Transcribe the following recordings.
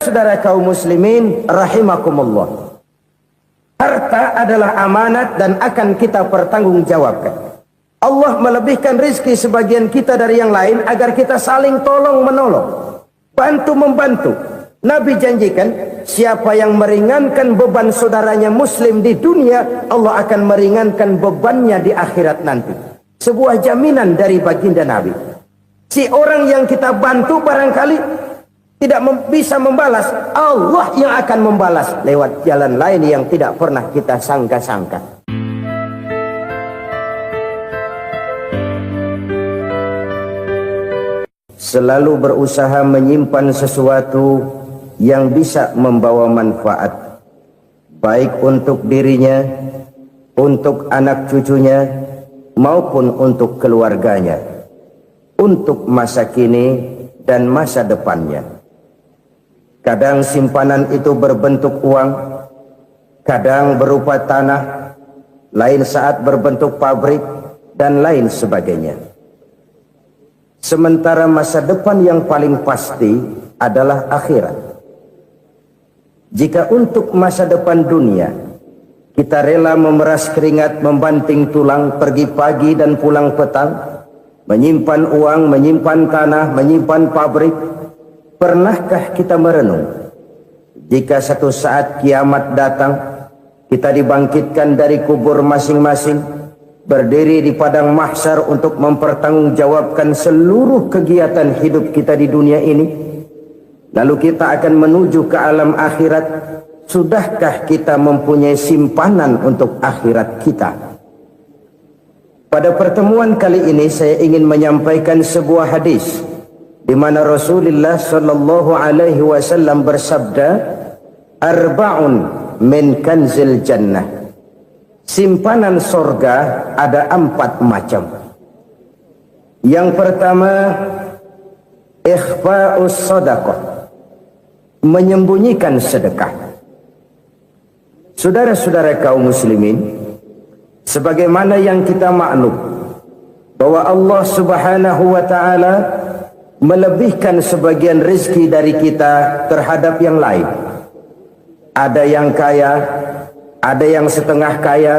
Saudara-saudara kaum muslimin rahimakumullah, harta adalah amanat dan akan kita pertanggungjawabkan. Allah melebihkan rizki sebagian kita dari yang lain agar kita saling tolong menolong, bantu membantu. Nabi janjikan, siapa yang meringankan beban saudaranya muslim di dunia, Allah akan meringankan bebannya di akhirat nanti. Sebuah jaminan dari baginda Nabi. Si orang yang kita bantu barangkali tidak bisa membalas, Allah yang akan membalas lewat jalan lain yang tidak pernah kita sangka-sangka. Selalu berusaha menyimpan sesuatu yang bisa membawa manfaat, baik untuk dirinya, untuk anak cucunya, maupun untuk keluarganya, untuk masa kini dan masa depannya. Kadang simpanan itu berbentuk uang, kadang berupa tanah, lain saat berbentuk pabrik, dan lain sebagainya. Sementara masa depan yang paling pasti adalah akhirat. Jika untuk masa depan dunia, kita rela memeras keringat, membanting tulang, pergi pagi dan pulang petang, menyimpan uang, menyimpan tanah, menyimpan pabrik, pernahkah kita merenung, jika satu saat kiamat datang, kita dibangkitkan dari kubur masing-masing, berdiri di padang mahsyar untuk mempertanggungjawabkan seluruh kegiatan hidup kita di dunia ini, lalu kita akan menuju ke alam akhirat. Sudahkah kita mempunyai simpanan untuk akhirat kita? Pada pertemuan kali ini saya ingin menyampaikan sebuah hadis di mana Rasulullah sallallahu alaihi wasallam bersabda, arba'un min kanzil jannah. Simpanan sorga ada 4 macam. Yang pertama, ikhfa'us sadaqah, menyembunyikan sedekah. Saudara-saudara kaum muslimin, sebagaimana yang kita maklum bahwa Allah Subhanahu wa taala melebihkan sebagian rezeki dari kita terhadap yang lain. Ada yang kaya, ada yang setengah kaya,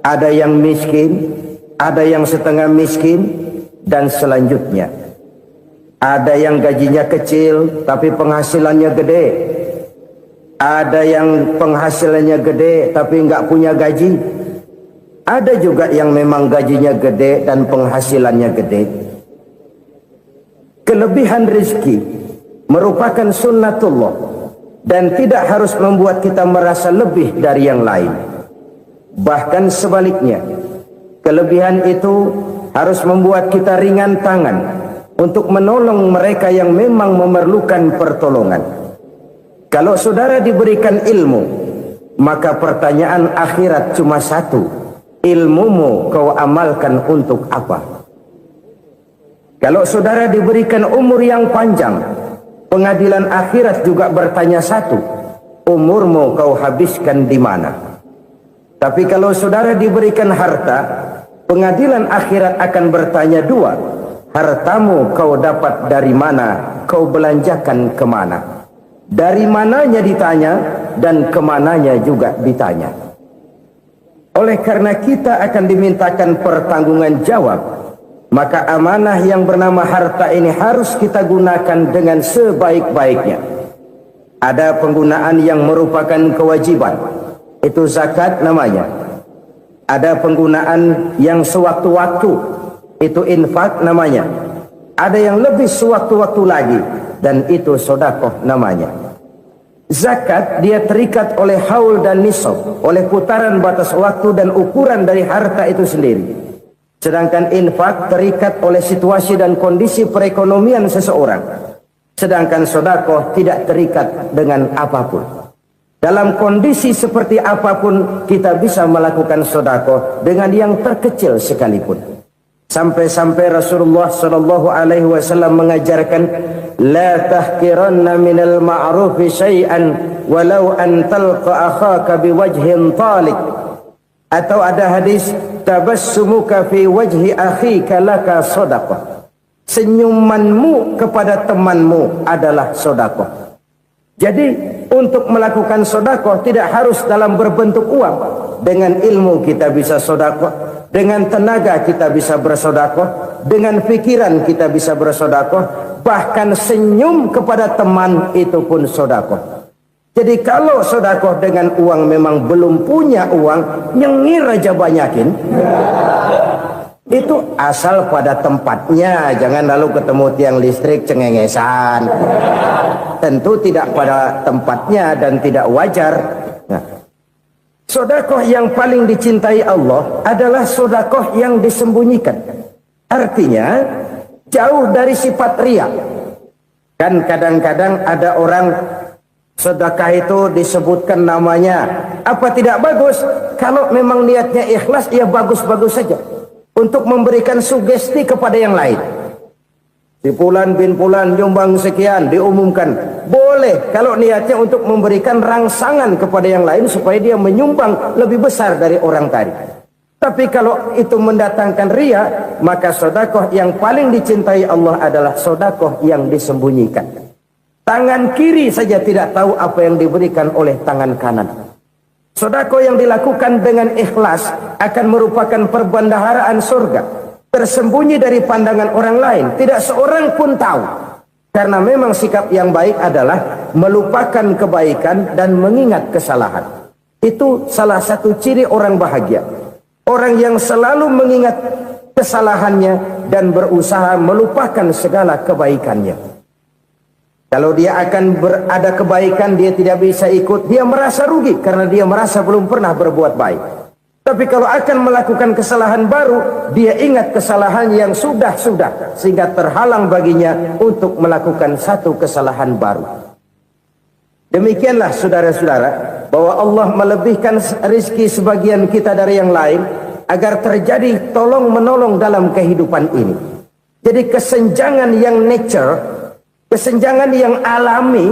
ada yang miskin, ada yang setengah miskin, dan selanjutnya. Ada yang gajinya kecil tapi penghasilannya gede. Ada yang penghasilannya gede tapi nggak punya gaji. Ada juga yang memang gajinya gede dan penghasilannya gede. Kelebihan rezeki merupakan sunnatullah dan tidak harus membuat kita merasa lebih dari yang lain. Bahkan sebaliknya, kelebihan itu harus membuat kita ringan tangan untuk menolong mereka yang memang memerlukan pertolongan. Kalau saudara diberikan ilmu, maka pertanyaan akhirat cuma satu: ilmumu kau amalkan untuk apa? Kalau saudara diberikan umur yang panjang, pengadilan akhirat juga bertanya satu: umurmu kau habiskan di mana? Tapi kalau saudara diberikan harta, pengadilan akhirat akan bertanya dua: hartamu kau dapat dari mana? Kau belanjakan kemana? Dari mananya ditanya, dan kemananya juga ditanya. Oleh karena kita akan dimintakan pertanggungan jawab, maka amanah yang bernama harta ini harus kita gunakan dengan sebaik-baiknya. Ada penggunaan yang merupakan kewajiban, itu zakat namanya. Ada penggunaan yang sewaktu-waktu, itu infak namanya. Ada yang lebih sewaktu-waktu lagi, dan itu sedekah namanya. Zakat dia terikat oleh haul dan nisab, oleh putaran batas waktu dan ukuran dari harta itu sendiri. Sedangkan infak terikat oleh situasi dan kondisi perekonomian seseorang. Sedangkan sedekah tidak terikat dengan apapun. Dalam kondisi seperti apapun kita bisa melakukan sedekah dengan yang terkecil sekalipun. Sampai-sampai Rasulullah sallallahu alaihi wasallam mengajarkan, la tahqiranna minal ma'rufi syai'an walau an talqa akhaka biwajhin talik. Atau ada hadis, tabassumuka fi wajhi akhika laka sedekah. Senyumanmu kepada temanmu adalah sedekah. Jadi untuk melakukan sedekah tidak harus dalam berbentuk uang. Dengan ilmu kita bisa sedekah, dengan tenaga kita bisa bersedekah, dengan pikiran kita bisa bersedekah, bahkan senyum kepada teman itu pun sedekah. Jadi kalau sedekah dengan uang memang belum punya uang, nyengir aja banyakin. Itu asal pada tempatnya, jangan lalu ketemu tiang listrik cengengesan. Tentu tidak pada tempatnya dan tidak wajar. Nah, sedekah yang paling dicintai Allah adalah sedekah yang disembunyikan. Artinya jauh dari sifat riya. Kan kadang-kadang ada orang sedekah itu disebutkan namanya. Apa tidak bagus? Kalau memang niatnya ikhlas, ya bagus-bagus saja. Untuk memberikan sugesti kepada yang lain. Si Fulan bin Fulan nyumbang sekian, diumumkan. Boleh kalau niatnya untuk memberikan rangsangan kepada yang lain supaya dia menyumbang lebih besar dari orang tadi. Tapi kalau itu mendatangkan riya, maka sedekah yang paling dicintai Allah adalah sedekah yang disembunyikan. Tangan kiri saja tidak tahu apa yang diberikan oleh tangan kanan. Sedekah yang dilakukan dengan ikhlas akan merupakan perbendaharaan surga, tersembunyi dari pandangan orang lain, tidak seorang pun tahu. Karena memang sikap yang baik adalah melupakan kebaikan dan mengingat kesalahan. Itu salah satu ciri orang bahagia. Orang yang selalu mengingat kesalahannya dan berusaha melupakan segala kebaikannya. Kalau dia akan berada kebaikan, dia tidak bisa ikut, dia merasa rugi karena dia merasa belum pernah berbuat baik. Tapi kalau akan melakukan kesalahan baru, dia ingat kesalahan yang sudah-sudah, sehingga terhalang baginya untuk melakukan satu kesalahan baru. Demikianlah saudara-saudara, bahwa Allah melebihkan rezeki sebagian kita dari yang lain, agar terjadi tolong-menolong dalam kehidupan ini. Jadi kesenjangan yang nature, kesenjangan yang alami,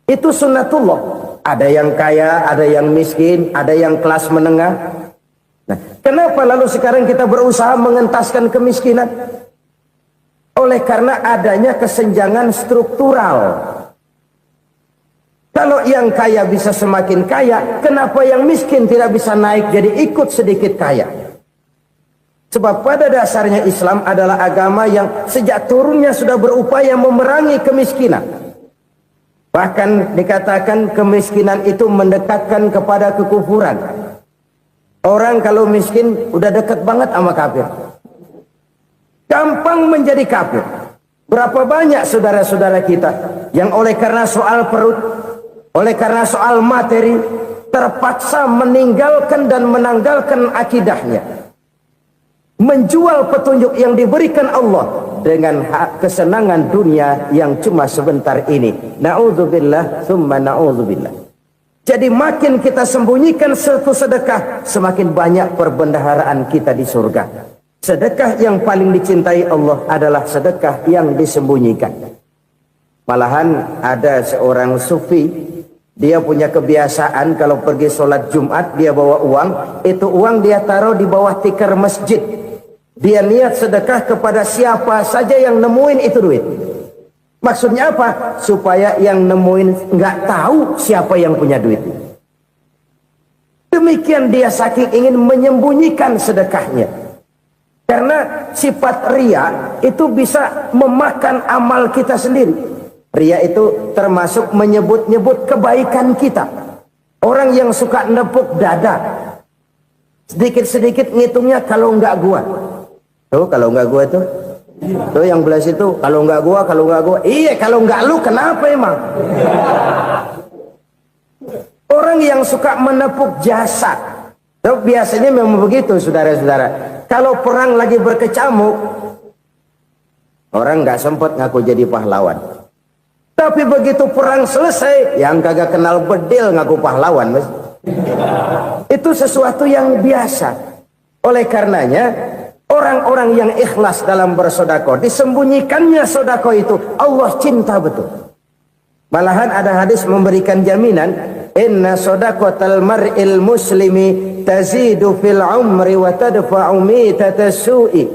itu sunnatullah. Ada yang kaya, ada yang miskin, ada yang kelas menengah. Nah, kenapa lalu sekarang kita berusaha mengentaskan kemiskinan? Oleh karena adanya kesenjangan struktural. Kalau yang kaya bisa semakin kaya, kenapa yang miskin tidak bisa naik jadi ikut sedikit kaya? Sebab pada dasarnya Islam adalah agama yang sejak turunnya sudah berupaya memerangi kemiskinan. Bahkan dikatakan kemiskinan itu mendekatkan kepada kekufuran. Orang kalau miskin udah dekat banget sama kafir. Gampang menjadi kafir. Berapa banyak saudara-saudara kita yang oleh karena soal perut, oleh karena soal materi, terpaksa meninggalkan dan menanggalkan akidahnya. Menjual petunjuk yang diberikan Allah dengan kesenangan dunia yang cuma sebentar ini. Na'udzubillah, thumma na'udzubillah. Jadi makin kita sembunyikan satu sedekah, semakin banyak perbendaharaan kita di surga. Sedekah yang paling dicintai Allah adalah sedekah yang disembunyikan. Malahan ada seorang sufi, dia punya kebiasaan kalau pergi sholat Jumat dia bawa uang, itu uang dia taruh di bawah tikar masjid. Dia niat sedekah kepada siapa saja yang nemuin itu duit. Maksudnya apa? Supaya yang nemuin nggak tahu siapa yang punya duit. Demikian dia saking ingin menyembunyikan sedekahnya. Karena sifat riya itu bisa memakan amal kita sendiri. Riya itu termasuk menyebut-nyebut kebaikan kita. Orang yang suka nepuk dada, sedikit-sedikit ngitungnya kalau nggak gua. Tuh kalau nggak gua tuh yang belah situ, kalau nggak gua, iya kalau nggak lu kenapa emang? Orang yang suka menepuk jasad, tuh biasanya memang begitu saudara-saudara. Kalau perang lagi berkecamuk, orang nggak sempat ngaku jadi pahlawan. Tapi begitu perang selesai, yang kagak kenal bedil ngaku pahlawan, mas. Itu sesuatu yang biasa. Oleh karenanya, orang-orang yang ikhlas dalam bersedekah, disembunyikannya sedekah itu Allah cinta betul. Malahan ada hadis memberikan jaminan, inna sadaqatal mar'il muslimi tazidu fil umri wa tadfa'u mitatas su'i.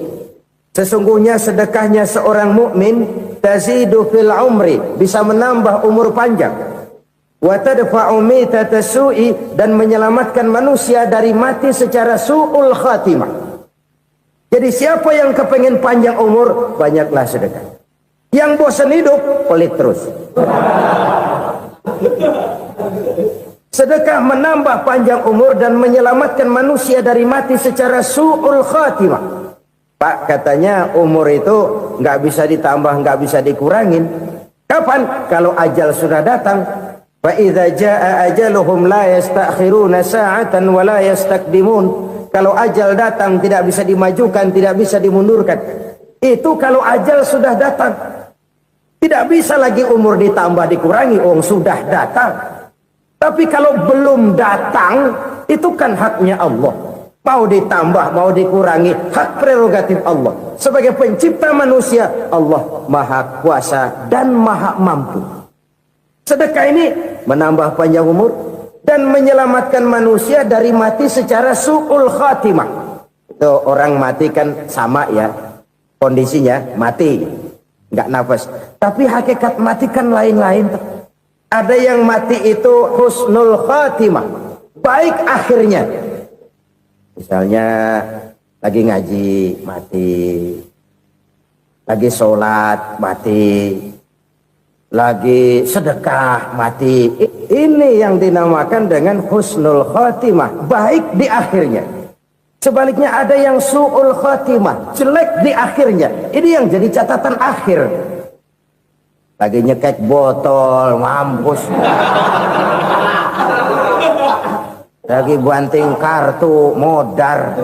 Sesungguhnya sedekahnya seorang mukmin tazidu fil umri, bisa menambah umur panjang, wa tadfa'u mitata su'i, dan menyelamatkan manusia dari mati secara su'ul khatimah. Jadi siapa yang kepengen panjang umur, banyaklah sedekah. Yang bosan hidup, pelit terus. Sedekah menambah panjang umur dan menyelamatkan manusia dari mati secara su'ul khatimah. Pak, katanya umur itu nggak bisa ditambah, nggak bisa dikurangin. Kapan? Kalau ajal sudah datang. Fa idza jaa ajaluhum la yastakhiruna sa'atan wa la yastaqdimun. Kalau ajal datang tidak bisa dimajukan, tidak bisa dimundurkan. Itu kalau ajal sudah datang. Tidak bisa lagi umur ditambah dikurangi, sudah datang. Tapi kalau belum datang, itu kan haknya Allah. Mau ditambah, mau dikurangi, hak prerogatif Allah. Sebagai pencipta manusia, Allah maha kuasa dan maha mampu. Sedekah ini menambah panjang umur dan menyelamatkan manusia dari mati secara su'ul khatimah. Itu orang mati kan sama ya, kondisinya mati, nggak nafas. Tapi hakikat mati kan lain-lain. Ada yang mati itu husnul khatimah, baik akhirnya. Misalnya lagi ngaji mati, lagi sholat mati, lagi sedekah mati. Ini yang dinamakan dengan husnul khatimah, baik di akhirnya. Sebaliknya ada yang su'ul khatimah, jelek di akhirnya. Ini yang jadi catatan akhir. Lagi nyekek botol, mampus. Lagi banting kartu, modar.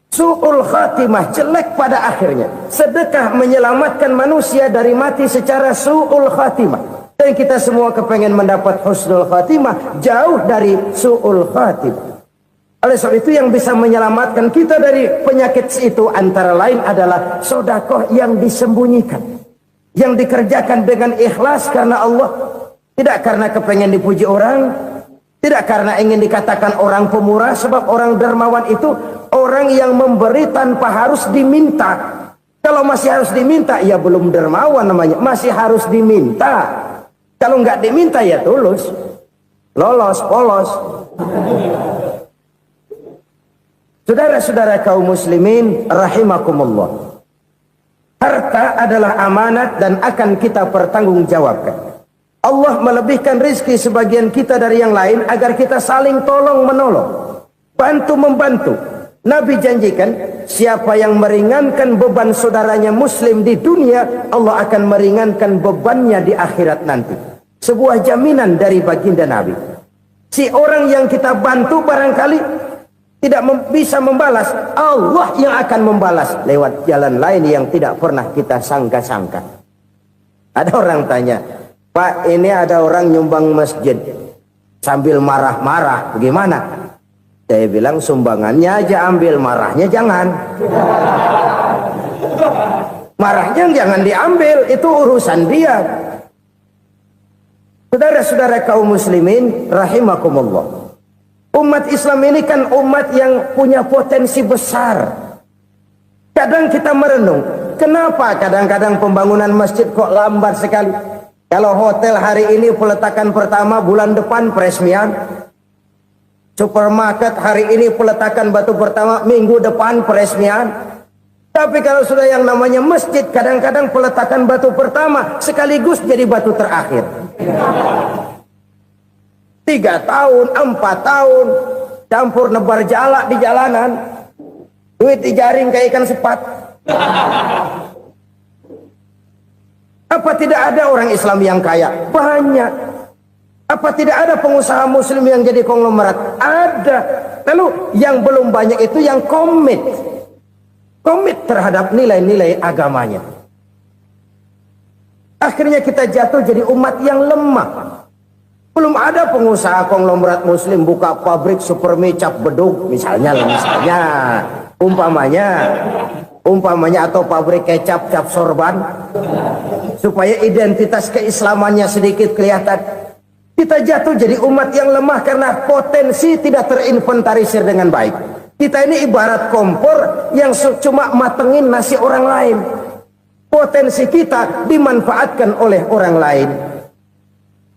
Su'ul khatimah, jelek pada akhirnya. Sedekah menyelamatkan manusia dari mati secara su'ul khatimah. Dan kita semua kepengen mendapat husnul khatimah, jauh dari su'ul khatimah. Oleh sebab itu yang bisa menyelamatkan kita dari penyakit itu antara lain adalah sedekah yang disembunyikan, yang dikerjakan dengan ikhlas karena Allah, tidak karena kepengen dipuji orang, tidak karena ingin dikatakan orang pemurah. Sebab orang dermawan itu orang yang memberi tanpa harus diminta. Kalau masih harus diminta, ya belum dermawan namanya, masih harus diminta. Kalau nggak diminta ya tulus, lolos, polos. Saudara-saudara kaum muslimin rahimakumullah. Harta adalah amanat dan akan kita pertanggungjawabkan. Allah melebihkan rizki sebagian kita dari yang lain agar kita saling tolong menolong, bantu membantu. Nabi janjikan siapa yang meringankan beban saudaranya muslim di dunia, Allah akan meringankan bebannya di akhirat nanti. Sebuah jaminan dari baginda Nabi. Si orang yang kita bantu barangkali tidak bisa membalas, Allah yang akan membalas lewat jalan lain yang tidak pernah kita sangka-sangka. Ada orang tanya, Pak, ini ada orang nyumbang masjid sambil marah-marah, bagaimana? Saya bilang sumbangannya aja ambil, marahnya jangan. Marahnya jangan diambil, itu urusan dia. Saudara-saudara kaum muslimin rahimakumullah. Umat Islam ini kan umat yang punya potensi besar. Kadang kita merenung, kenapa kadang-kadang pembangunan masjid kok lambat sekali? Kalau hotel hari ini peletakan pertama, bulan depan peresmian. Supermarket hari ini peletakan batu pertama, minggu depan peresmian. Tapi kalau sudah yang namanya masjid, kadang-kadang peletakan batu pertama sekaligus jadi batu terakhir. 3 tahun, 4 tahun, campur nebar jalak di jalanan, duit dijaring kayak ikan sepat. Apa tidak ada orang Islam yang kaya? Banyak. Apa tidak ada pengusaha muslim yang jadi konglomerat? Ada. Lalu yang belum banyak itu yang komit terhadap nilai-nilai agamanya. Akhirnya kita jatuh jadi umat yang lemah. Belum ada pengusaha konglomerat muslim buka pabrik supermi cap bedug misalnya umpamanya atau pabrik kecap cap sorban supaya identitas keislamannya sedikit kelihatan. Kita jatuh jadi umat yang lemah karena potensi tidak terinventarisir dengan baik. Kita ini ibarat kompor yang cuma matengin nasi orang lain. Potensi kita dimanfaatkan oleh orang lain.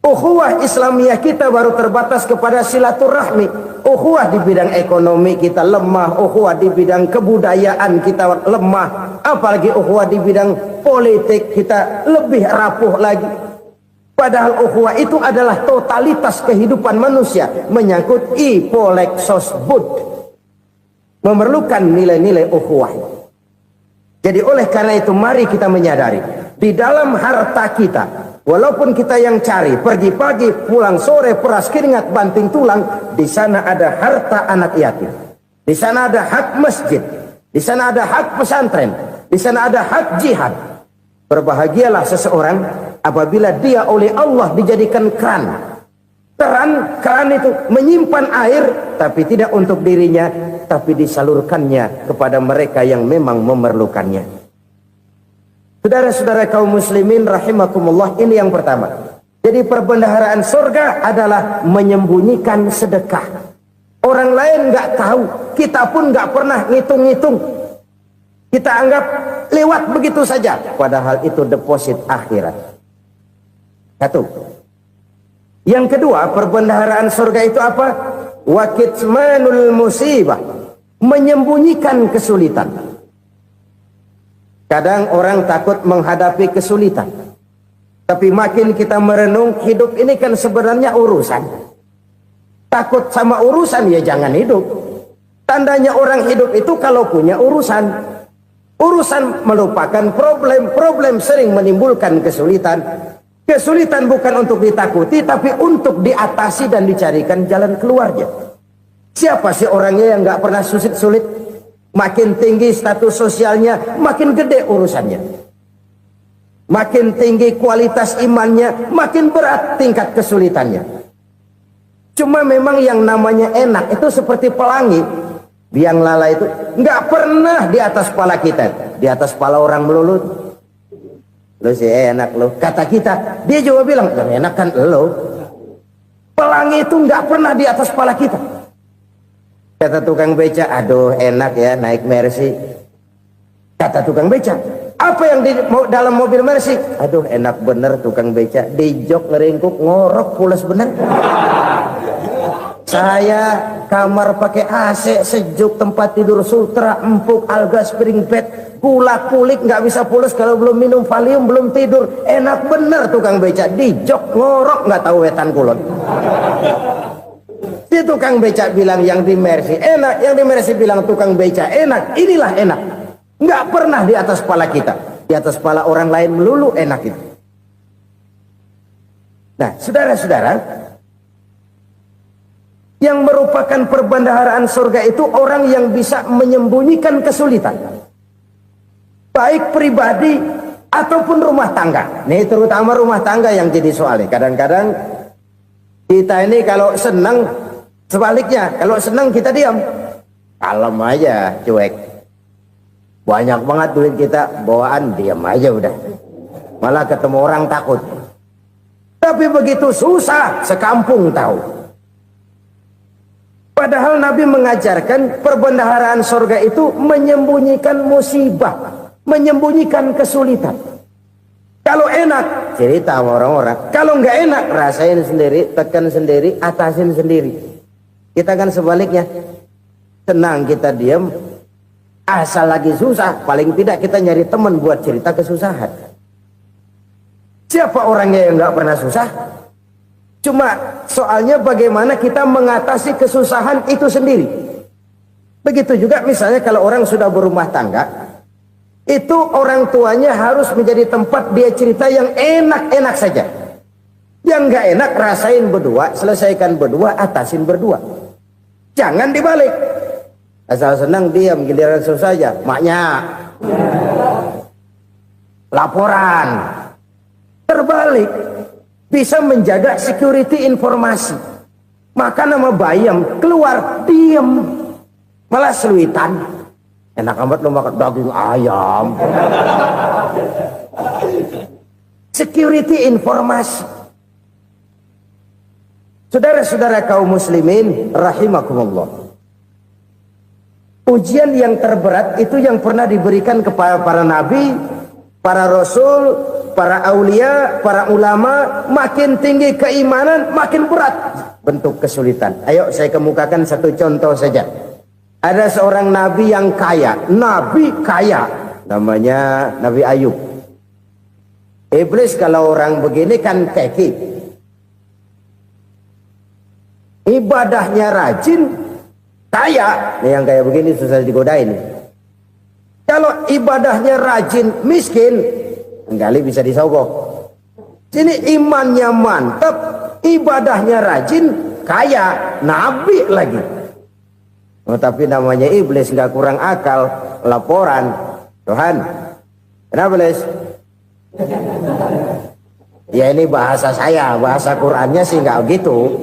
Ukhuwah Islamiyah kita baru terbatas kepada silaturahmi. Ukhuwah di bidang ekonomi kita lemah, ukhuwah di bidang kebudayaan kita lemah, apalagi ukhuwah di bidang politik kita lebih rapuh lagi. Padahal ukhuwah itu adalah totalitas kehidupan manusia, menyangkut ipolek sosbud, memerlukan nilai-nilai ukhuwah. Jadi oleh karena itu mari kita menyadari di dalam harta kita, walaupun kita yang cari pergi pagi pulang sore peras keringat banting tulang, di sana ada harta anak yatim, di sana ada hak masjid, di sana ada hak pesantren, di sana ada hak jihad. Berbahagialah seseorang apabila dia oleh Allah dijadikan keran. Keran itu menyimpan air, tapi tidak untuk dirinya, tapi disalurkannya kepada mereka yang memang memerlukannya. Saudara-saudara kaum muslimin rahimakumullah, ini yang pertama. Jadi perbendaharaan surga adalah menyembunyikan sedekah. Orang lain nggak tahu, kita pun nggak pernah ngitung-ngitung. Kita anggap lewat begitu saja, padahal itu deposit akhirat. Satu. Yang kedua, perbendaharaan surga itu apa? Wa kitmanul musibah, menyembunyikan kesulitan. Kadang orang takut menghadapi kesulitan, tapi makin kita merenung, hidup ini kan sebenarnya urusan. Takut sama urusan, ya jangan hidup. Tandanya orang hidup itu kalau punya urusan. Urusan melupakan problem, problem sering menimbulkan kesulitan. Kesulitan bukan untuk ditakuti, tapi untuk diatasi dan dicarikan jalan keluarnya. Siapa sih orangnya yang nggak pernah sulit-sulit? Makin tinggi status sosialnya, makin gede urusannya. Makin tinggi kualitas imannya, makin berat tingkat kesulitannya. Cuma memang yang namanya enak itu seperti pelangi. Biang lala itu nggak pernah di atas kepala kita, di atas kepala orang melulu. Lo sih enak lo, kata kita. Dia juga bilang yang enak kan lo. Pelangi itu nggak pernah di atas kepala kita. Kata tukang beca, aduh enak ya naik Mercy. Kata tukang beca, apa yang di dalam mobil Mercy? Aduh enak bener tukang beca, di jok ngeringkuk ngorok pulas bener. Saya kamar pakai AC sejuk, tempat tidur sutra empuk, alga spring bed, kulak kulik nggak bisa pulas kalau belum minum Valium, belum tidur. Enak bener tukang beca, di jok ngorok nggak tahu wetan kulon. Si tukang beca bilang yang di Mercy enak, yang di Mercy bilang tukang beca enak. Inilah enak, nggak pernah di atas kepala kita, di atas kepala orang lain melulu enak itu. Nah saudara-saudara, yang merupakan perbendaharaan surga itu orang yang bisa menyembunyikan kesulitan, baik pribadi ataupun rumah tangga. Nih terutama rumah tangga yang jadi soalnya. Kadang-kadang kita ini kalau senang, sebaliknya kalau senang kita diam, kalem aja, cuek. Banyak banget duit kita bawaan, diam aja udah. Malah ketemu orang takut. Tapi begitu susah, sekampung tahu. Padahal Nabi mengajarkan perbendaharaan surga itu menyembunyikan musibah, menyembunyikan kesulitan. Kalau enak, cerita sama orang-orang. Kalau nggak enak, rasain sendiri, tekan sendiri, atasin sendiri. Kita kan sebaliknya, senang kita diam, asal lagi susah, paling tidak kita nyari teman buat cerita kesusahan. Siapa orangnya yang nggak pernah susah? Cuma soalnya bagaimana kita mengatasi kesusahan itu sendiri. Begitu juga misalnya kalau orang sudah berumah tangga, itu orang tuanya harus menjadi tempat dia cerita yang enak-enak saja. Yang nggak enak rasain berdua, selesaikan berdua, atasin berdua. Jangan dibalik. Asal senang diam, giliran susah aja. Maknya laporan. Terbalik. Bisa menjaga security informasi. Maka nama bayam keluar diam, malah seluitan. Enak amat lo makan daging ayam. Security informasi. Saudara-saudara kaum muslimin rahimakumullah, ujian yang terberat itu yang pernah diberikan kepada para nabi, para rasul, para aulia, para ulama, makin tinggi keimanan, makin berat bentuk kesulitan. Ayo saya kemukakan satu contoh saja. Ada seorang nabi yang kaya, nabi kaya, namanya Nabi Ayub. Iblis kalau orang begini kan keki, ibadahnya rajin, kaya. Nih yang kayak begini susah digodain. Kalau ibadahnya rajin, miskin, kali bisa disogok. Sini imannya mantap, ibadahnya rajin, kaya, nabi lagi. Oh, tapi namanya iblis nggak kurang akal. Laporan, Tuhan, kenapa Les? Ya ini bahasa saya, bahasa Qurannya sih nggak gitu.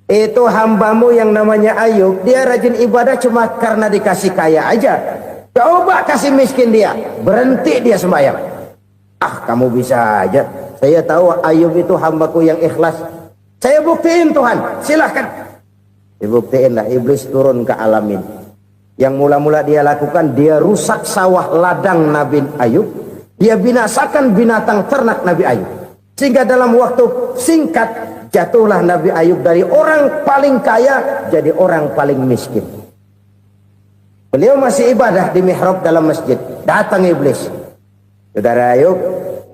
Itu hambamu yang namanya Ayub, dia rajin ibadah cuma karena dikasih kaya aja. Coba kasih miskin dia, berhenti dia sembahyang. Ah, kamu bisa aja. Saya tahu Ayub itu hambaku yang ikhlas. Saya buktiin Tuhan, silahkan. Dibuktiin lah, iblis turun ke alamin. Yang mula-mula dia lakukan, dia rusak sawah ladang Nabi Ayub. Dia binasakan binatang ternak Nabi Ayub. Sehingga dalam waktu singkat, jatuhlah Nabi Ayub dari orang paling kaya, jadi orang paling miskin. Beliau masih ibadah di mihrab dalam masjid. Datang iblis. Saudara Ayub,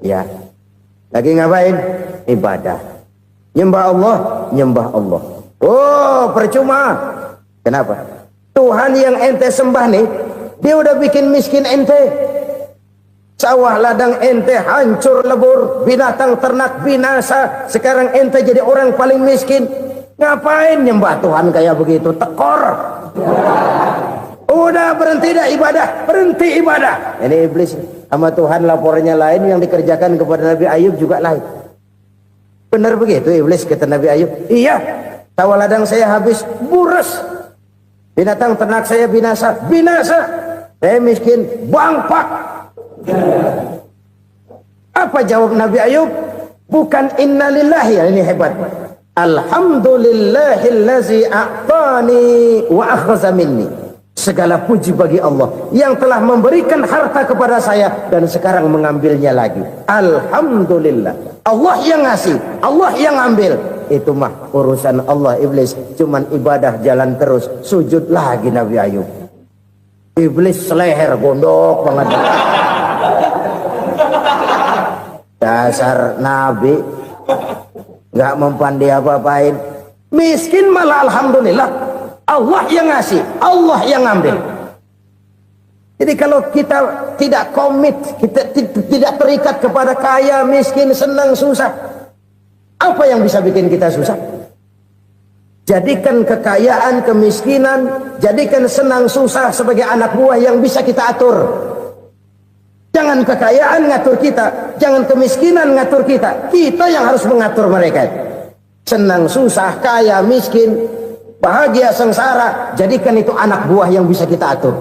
ya. Lagi ngapain? Ibadah. Nyembah Allah, nyembah Allah. Oh, percuma. Kenapa? Tuhan yang ente sembah nih, dia udah bikin miskin ente. Sawah ladang ente hancur lebur, binatang ternak binasa. Sekarang ente jadi orang paling miskin. Ngapain nyembah Tuhan kayak begitu? Tekor. Udah berhenti dah ibadah, berhenti ibadah. Ini iblis sama Tuhan laporannya lain, yang dikerjakan kepada Nabi Ayub juga lain. Benar begitu iblis kata Nabi Ayub? Iya, sawah ladang saya habis buras, binatang ternak saya binasa, binasa. Saya miskin, bangpak. Apa jawab Nabi Ayub? Bukan innalillahi, ini hebat. Alhamdulillahillazi a'tani wa akhza minni. Segala puji bagi Allah yang telah memberikan harta kepada saya dan sekarang mengambilnya lagi. Alhamdulillah. Allah yang ngasih, Allah yang ambil. Itu mah urusan Allah. Iblis cuman ibadah jalan terus, sujud lagi Nabi Ayub. Iblis seleher gondok banget. Dasar Nabi nggak mempan dia apa-apain. Miskin malah alhamdulillah. Allah yang ngasih, Allah yang ngambil. Jadi kalau kita tidak komit, kita tidak terikat kepada kaya, miskin, senang, susah, apa yang bisa bikin kita susah? Jadikan kekayaan, kemiskinan, jadikan senang, susah sebagai anak buah yang bisa kita atur. Jangan kekayaan ngatur kita, jangan kemiskinan ngatur kita. Kita yang harus mengatur mereka. Senang, susah, kaya, miskin, bahagia, sengsara, jadikan itu anak buah yang bisa kita atur.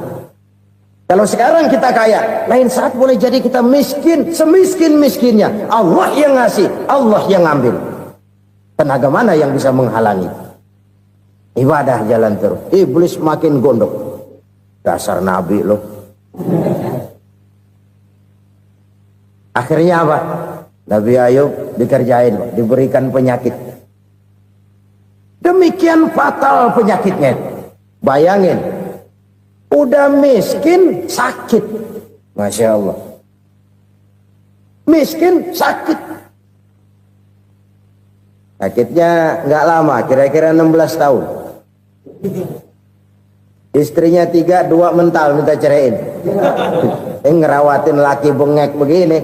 Kalau sekarang kita kaya, lain saat boleh jadi kita miskin, semiskin-miskinnya. Allah yang ngasih, Allah yang ngambil. Tenaga mana yang bisa menghalangi? Ibadah jalan terus. Iblis makin gondok. Dasar Nabi loh. Akhirnya apa? Nabi Ayub dikerjain, diberikan penyakit. Demikian fatal penyakitnya. Bayangin, udah miskin sakit. Masya Allah. Miskin sakit. Sakitnya nggak lama, kira-kira 16 tahun. Istrinya 3, 2 mental minta ceraiin. Ngerawatin laki bengek begini.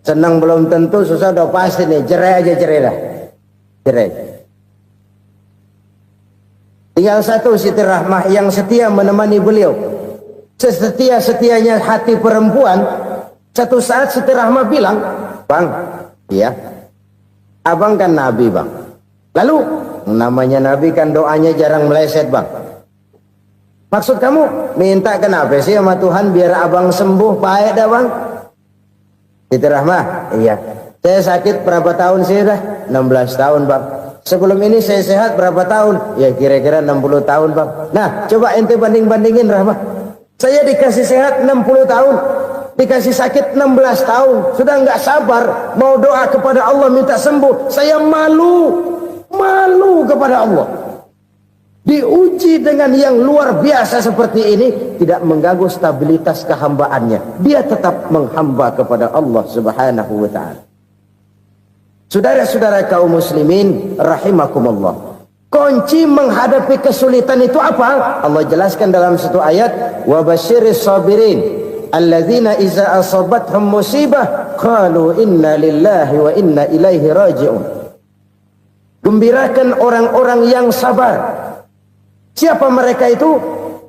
Senang belum tentu, susah udah pasti nih. Cerai aja, cerai dah. Cerai. Tinggal satu Siti Rahmah yang setia menemani beliau. Sesetia-setianya hati perempuan. Satu saat Siti Rahmah bilang, "Bang, iya, abang kan Nabi bang. Lalu, namanya Nabi kan doanya jarang meleset bang. Maksud kamu minta kenapa sih sama Tuhan biar abang sembuh baik dah bang?" Siti Rahmah, iya. Saya sakit berapa tahun sih dah? 16 tahun bang. Sebelum ini saya sehat berapa tahun? Ya kira-kira 60 tahun bang. Nah coba ente banding-bandingin Rahmah. Saya dikasih sehat 60 tahun. dikasih sakit 16 tahun, sudah nggak sabar mau doa kepada Allah minta sembuh. Saya malu kepada Allah. Diuji dengan yang luar biasa seperti ini, tidak mengganggu stabilitas kehambaannya. Dia tetap menghamba kepada Allah Subhanahu wa ta'ala. Saudara-saudara kaum muslimin rahimakumullah, kunci menghadapi kesulitan itu apa? Allah jelaskan dalam satu ayat, wa basyiris sabirin alladzina iza asabathum musibah qalu inna lillahi wa inna ilaihi raji'un. Gembirakan orang-orang yang sabar. Siapa mereka itu?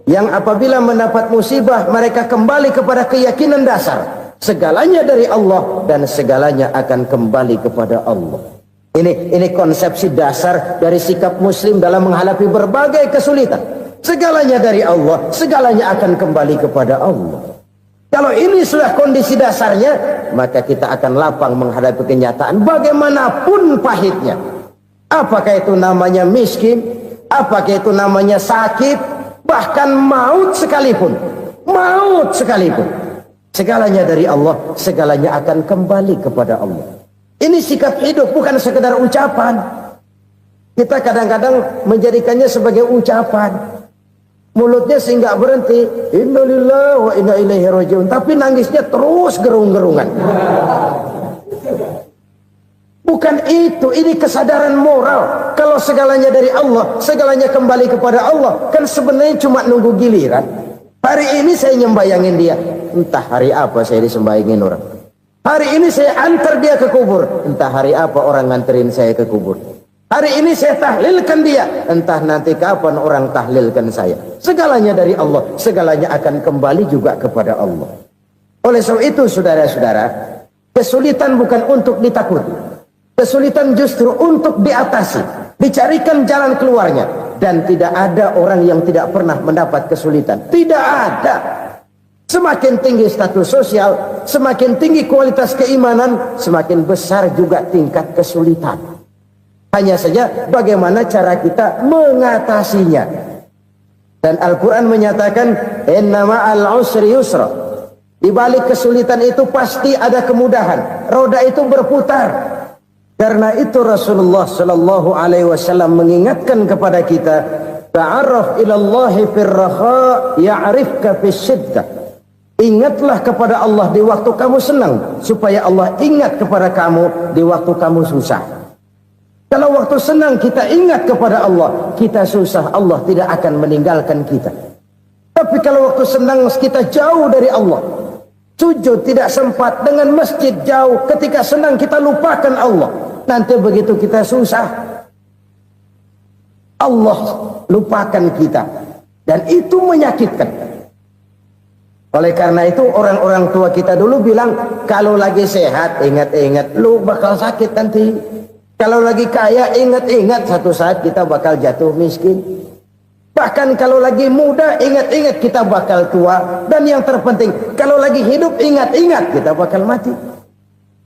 Yang apabila mendapat musibah mereka kembali kepada keyakinan dasar, segalanya dari Allah dan segalanya akan kembali kepada Allah. Ini konsepsi dasar dari sikap muslim dalam menghadapi berbagai kesulitan. Segalanya dari Allah, segalanya akan kembali kepada Allah. Kalau ini sudah kondisi dasarnya, maka kita akan lapang menghadapi kenyataan bagaimanapun pahitnya. Apakah itu namanya miskin, apakah itu namanya sakit, bahkan maut sekalipun. Segalanya dari Allah, segalanya akan kembali kepada Allah. Ini sikap hidup, bukan sekedar ucapan. Kita kadang-kadang menjadikannya sebagai ucapan. Mulutnya sih nggak berhenti, innalillahi wa inna ilaihi raji'un, tapi nangisnya terus gerung-gerungan. Bukan itu, ini kesadaran moral. Kalau segalanya dari Allah, segalanya kembali kepada Allah, kan sebenarnya cuma nunggu giliran. Hari ini saya nyembayangin dia, entah hari apa saya disembayangin orang. Hari ini saya antar dia ke kubur, entah hari apa orang nganterin saya ke kubur. Hari ini saya tahlilkan dia, entah nanti kapan orang tahlilkan saya. Segalanya dari Allah, segalanya akan kembali juga kepada Allah. Oleh sebab itu saudara-saudara, kesulitan bukan untuk ditakuti. Kesulitan justru untuk diatasi, dicarikan jalan keluarnya. Dan tidak ada orang yang tidak pernah mendapat kesulitan. Tidak ada. Semakin tinggi status sosial, semakin tinggi kualitas keimanan, semakin besar juga tingkat kesulitan. Hanya saja bagaimana cara kita mengatasinya. Dan Al-Quran menyatakan, inna ma'al usri yusra. Di balik kesulitan itu pasti ada kemudahan. Roda itu berputar. Karena itu Rasulullah sallallahu alaihi wasallam mengingatkan kepada kita, ta'arraf ilallahi firraha ya'rifka fisyiddah. Ingatlah kepada Allah di waktu kamu senang, supaya Allah ingat kepada kamu di waktu kamu susah. Kalau waktu senang kita ingat kepada Allah, kita susah, Allah tidak akan meninggalkan kita. Tapi kalau waktu senang kita jauh dari Allah, sujud tidak sempat, dengan masjid jauh, ketika senang kita lupakan Allah. Nanti begitu kita susah, Allah lupakan kita. Dan itu menyakitkan. Oleh karena itu orang-orang tua kita dulu bilang, kalau lagi sehat ingat-ingat lu bakal sakit nanti. Kalau lagi kaya ingat-ingat satu saat kita bakal jatuh miskin. Bahkan kalau lagi muda ingat-ingat kita bakal tua. Dan yang terpenting, kalau lagi hidup ingat-ingat kita bakal mati.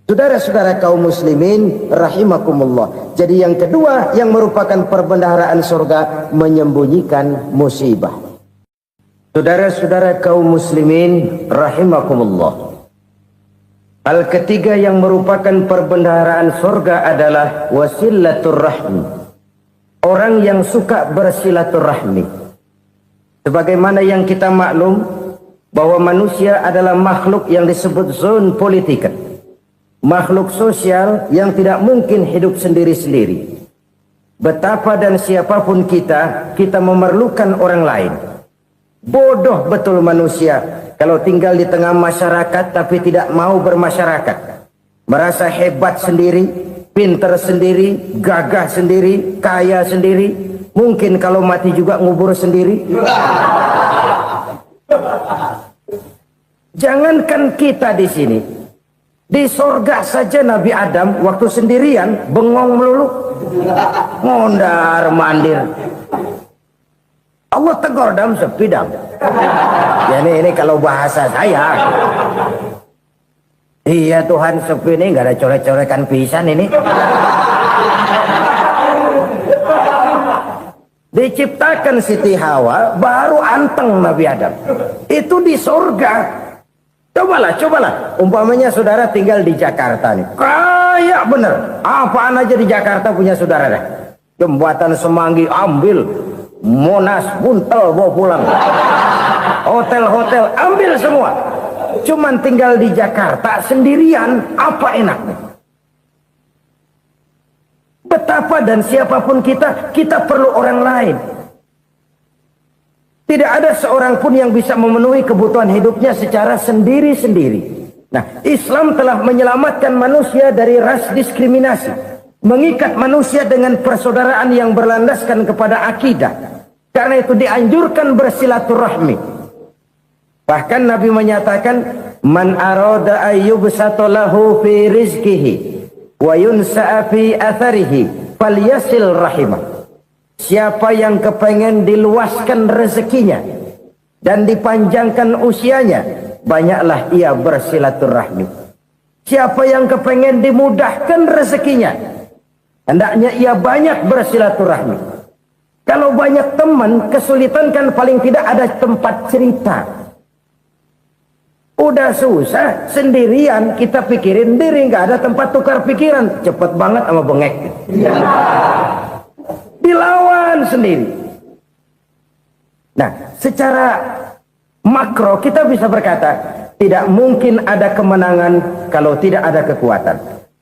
Saudara-saudara kaum muslimin rahimakumullah. Jadi yang kedua yang merupakan perbendaharaan surga, menyembunyikan musibah. Saudara-saudara kaum muslimin rahimakumullah. Hal ketiga yang merupakan perbendaharaan surga adalah wasilatur rahmi. Orang yang suka bersilaturahmi. Sebagaimana yang kita maklum bahwa manusia adalah makhluk yang disebut zon politika. Makhluk sosial yang tidak mungkin hidup sendiri-sendiri. Betapa dan siapapun kita memerlukan orang lain. Bodoh betul manusia kalau tinggal di tengah masyarakat tapi tidak mau bermasyarakat. Merasa hebat sendiri, pinter sendiri, gagah sendiri, kaya sendiri. Mungkin kalau mati juga ngubur sendiri. Jangankan kita di sini, di sorga saja Nabi Adam waktu sendirian bengong melulu, ngondar mandir. Allah tegur dam sepi dam. Ya ini kalau bahasa saya. Iya Tuhan sepi ini nggak ada coret-corekan pisan ini. Diciptakan Siti Hawa baru anteng Nabi Adam. Itu di sorga. Cobalah. Umpamanya saudara tinggal di Jakarta nih. Kayak bener. Apaan aja di Jakarta punya saudara dah. Jembatan Semanggi ambil. Monas, Buntel bawa pulang. Hotel-hotel ambil semua. Cuman tinggal di Jakarta sendirian. Apa enaknya? Betapa dan siapapun kita perlu orang lain. Tidak ada seorang pun yang bisa memenuhi kebutuhan hidupnya secara sendiri-sendiri. Nah, Islam telah menyelamatkan manusia dari ras diskriminasi. Mengikat manusia dengan persaudaraan yang berlandaskan kepada akidah. Karena itu dianjurkan bersilaturahmi. Bahkan Nabi menyatakan, Man arada ayyubsata lahu fi rizkihi wa yunsa'a fi atharihi falyasil rahimah. Siapa yang kepengen diluaskan rezekinya dan dipanjangkan usianya, banyaklah ia bersilaturahmi. Siapa yang kepengen dimudahkan rezekinya, hendaknya ia banyak bersilaturahmi. Kalau banyak teman, kesulitan kan paling tidak ada tempat cerita. Udah susah, sendirian kita pikirin diri, nggak ada tempat tukar pikiran. Cepet banget sama bengek. Dilawan sendiri. Nah, secara makro kita bisa berkata, tidak mungkin ada kemenangan kalau tidak ada kekuatan.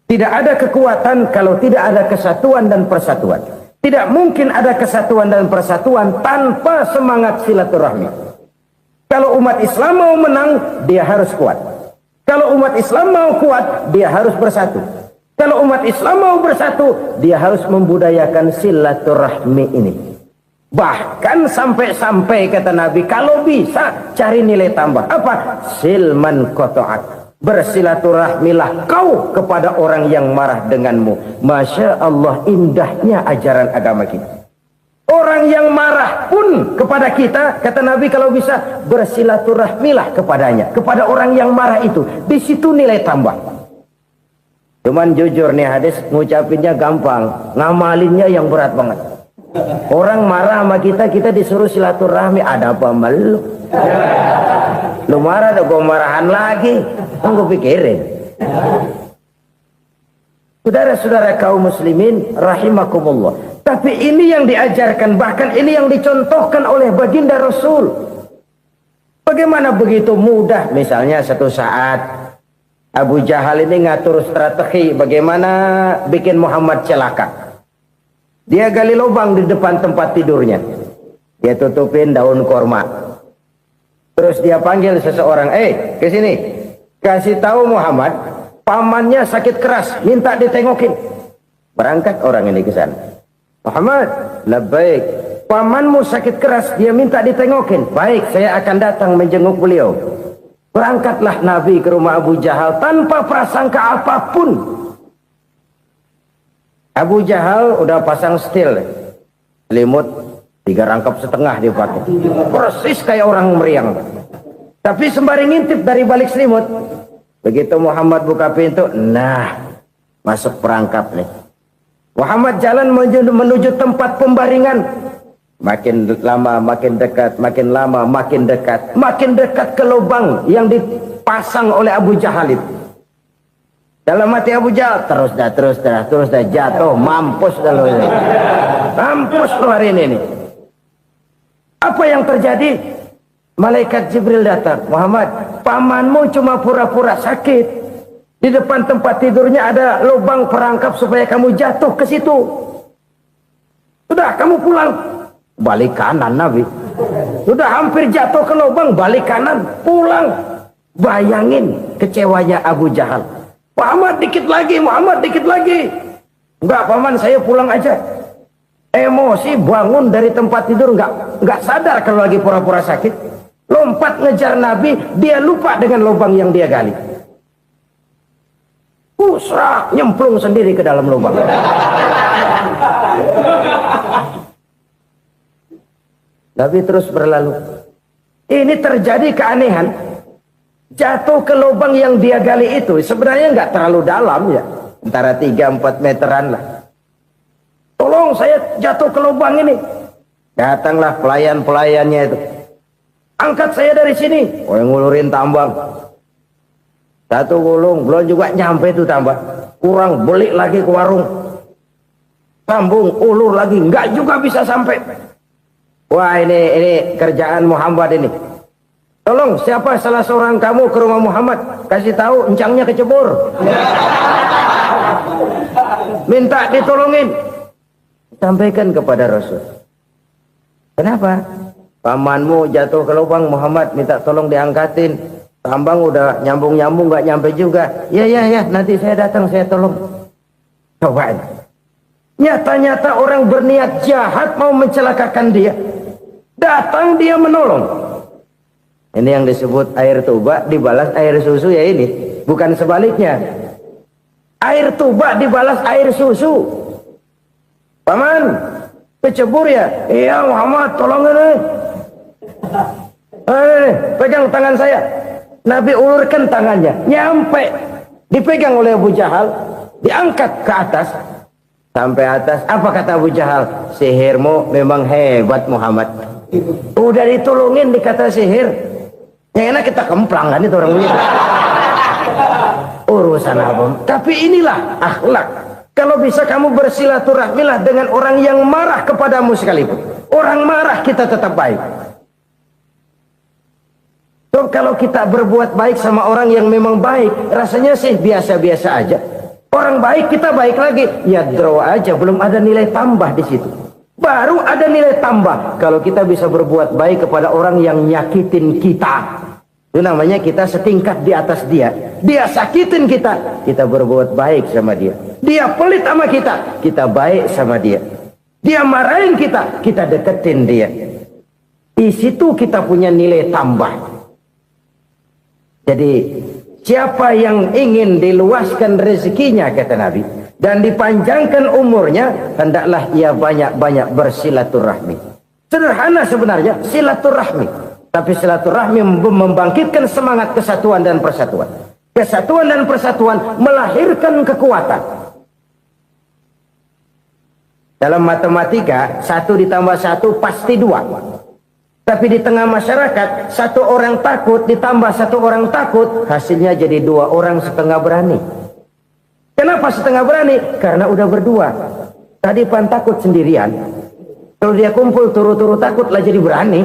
Tidak ada kekuatan kalau tidak ada kesatuan dan persatuan. Tidak mungkin ada kesatuan dan persatuan tanpa semangat silaturahmi. Kalau umat Islam mau menang, dia harus kuat. Kalau umat Islam mau kuat, dia harus bersatu. Kalau umat Islam mau bersatu, dia harus membudayakan silaturahmi ini. Bahkan sampai-sampai kata Nabi, kalau bisa cari nilai tambah. Apa? Silman qata'ak. Bersilaturahmilah kau kepada orang yang marah denganmu. Masya Allah, indahnya ajaran agama kita. Orang yang marah pun kepada kita, kata Nabi, kalau bisa bersilaturahmilah kepadanya. Kepada orang yang marah itu. Di situ nilai tambah. Cuman jujur nih hadis, ngucapinnya gampang, ngamalinnya yang berat banget. Orang marah sama kita disuruh silaturahmi, ada apa malu? Lu marah tuh, gue marahan lagi. Gue pikirin. Saudara-saudara kaum muslimin rahimakumullah. Tapi ini yang diajarkan, bahkan ini yang dicontohkan oleh baginda Rasul. Bagaimana begitu mudah, misalnya satu saat Abu Jahal ini ngatur strategi bagaimana bikin Muhammad celaka. Dia gali lubang di depan tempat tidurnya. Dia tutupin daun korma. Terus dia panggil seseorang, ke sini. Kasih tahu Muhammad, pamannya sakit keras, minta ditengokin. Berangkat orang ini ke sana. Muhammad, labbaik. Pamanmu sakit keras, dia minta ditengokin. Baik, saya akan datang menjenguk beliau. Berangkatlah Nabi ke rumah Abu Jahal tanpa prasangka apapun. Abu Jahal udah pasang setil, selimut 3 rangkap setengah dipakai, persis kayak orang meriang. Tapi sembari ngintip dari balik selimut, begitu Muhammad buka pintu, nah masuk perangkap nih. Muhammad jalan menuju tempat pembaringan. Makin lama makin dekat, makin lama makin dekat, makin dekat ke lubang yang dipasang oleh Abu Jahal itu. Dalam hati Abu Jahal, terus dah jatuh, mampus dah lo ini. Mampus lo hari ini. Apa yang terjadi? Malaikat Jibril datang. Muhammad, pamanmu cuma pura-pura sakit. Di depan tempat tidurnya ada lubang perangkap supaya kamu jatuh ke situ. Sudah, kamu pulang. Balik kanan Nabi. Sudah hampir jatuh ke lubang, balik kanan, pulang. Bayangin kecewanya Abu Jahal. Muhammad dikit lagi. Enggak paman, saya pulang aja. Emosi bangun dari tempat tidur, enggak sadar kalau lagi pura-pura sakit. Lompat ngejar Nabi, dia lupa dengan lubang yang dia gali. Pusrak, nyemplung sendiri ke dalam lubang. Nabi terus berlalu. Ini terjadi keanehan. Jatuh ke lubang yang dia gali itu sebenarnya nggak terlalu dalam ya, antara 3-4 meteran lah. Tolong saya jatuh ke lubang ini. Datanglah pelayan-pelayannya itu. Angkat saya dari sini. Oh, yang ngulurin tambang. Satu gulung belum juga nyampe itu tambah. Kurang beli lagi ke warung. Sambung ulur lagi enggak juga bisa sampai. Wah ini kerjaan Muhammad ini. Tolong siapa salah seorang kamu ke rumah Muhammad, kasih tahu encangnya kecebur. Minta ditolongin. Sampaikan kepada Rasul. Kenapa? Pamanmu jatuh ke lubang, Muhammad minta tolong diangkatin. Tambang udah nyambung-nyambung nggak nyampe juga. Ya nanti saya datang saya tolong. Coba. Nyata-nyata orang berniat jahat mau mencelakakan dia. Datang dia menolong. Ini yang disebut air tuba dibalas air susu ya ini. Bukan sebaliknya. Air tuba dibalas air susu. Paman, kecebur ya? Iya Muhammad, tolong ini. Pegang tangan saya. Nabi ulurkan tangannya. Nyampe. Dipegang oleh Abu Jahal. Diangkat ke atas. Sampai atas. Apa kata Abu Jahal? Sihirmu memang hebat Muhammad. Udah ditolongin dikata sihir. Yang enak kita kemplang kan itu orang begitu. Urusan apa? Tapi inilah akhlak. Kalau bisa kamu bersilaturahmilah dengan orang yang marah kepadamu sekalipun. Orang marah kita tetap baik. So, kalau kita berbuat baik sama orang yang memang baik, rasanya sih biasa-biasa aja. Orang baik kita baik lagi. Ya draw aja, belum ada nilai tambah di situ. Baru ada nilai tambah kalau kita bisa berbuat baik kepada orang yang nyakitin kita. Itu namanya kita setingkat di atas dia. Dia sakitin kita, kita berbuat baik sama dia. Dia pelit sama kita, kita baik sama dia. Dia marahin kita, kita deketin dia. Di situ kita punya nilai tambah. Jadi siapa yang ingin diluaskan rezekinya kata Nabi dan dipanjangkan umurnya, hendaklah ia banyak-banyak bersilaturahmi. Sederhana sebenarnya silaturahmi. Tapi silaturahmi membangkitkan semangat kesatuan dan persatuan. Kesatuan dan persatuan melahirkan kekuatan. Dalam matematika, 1 ditambah 1 pasti 2. Tapi di tengah masyarakat, 1 orang takut ditambah 1 orang takut, hasilnya jadi 2 orang setengah berani. Kenapa setengah berani? Karena udah berdua. Tadi pan takut sendirian. Kalau dia kumpul turu-turu takut lah jadi berani.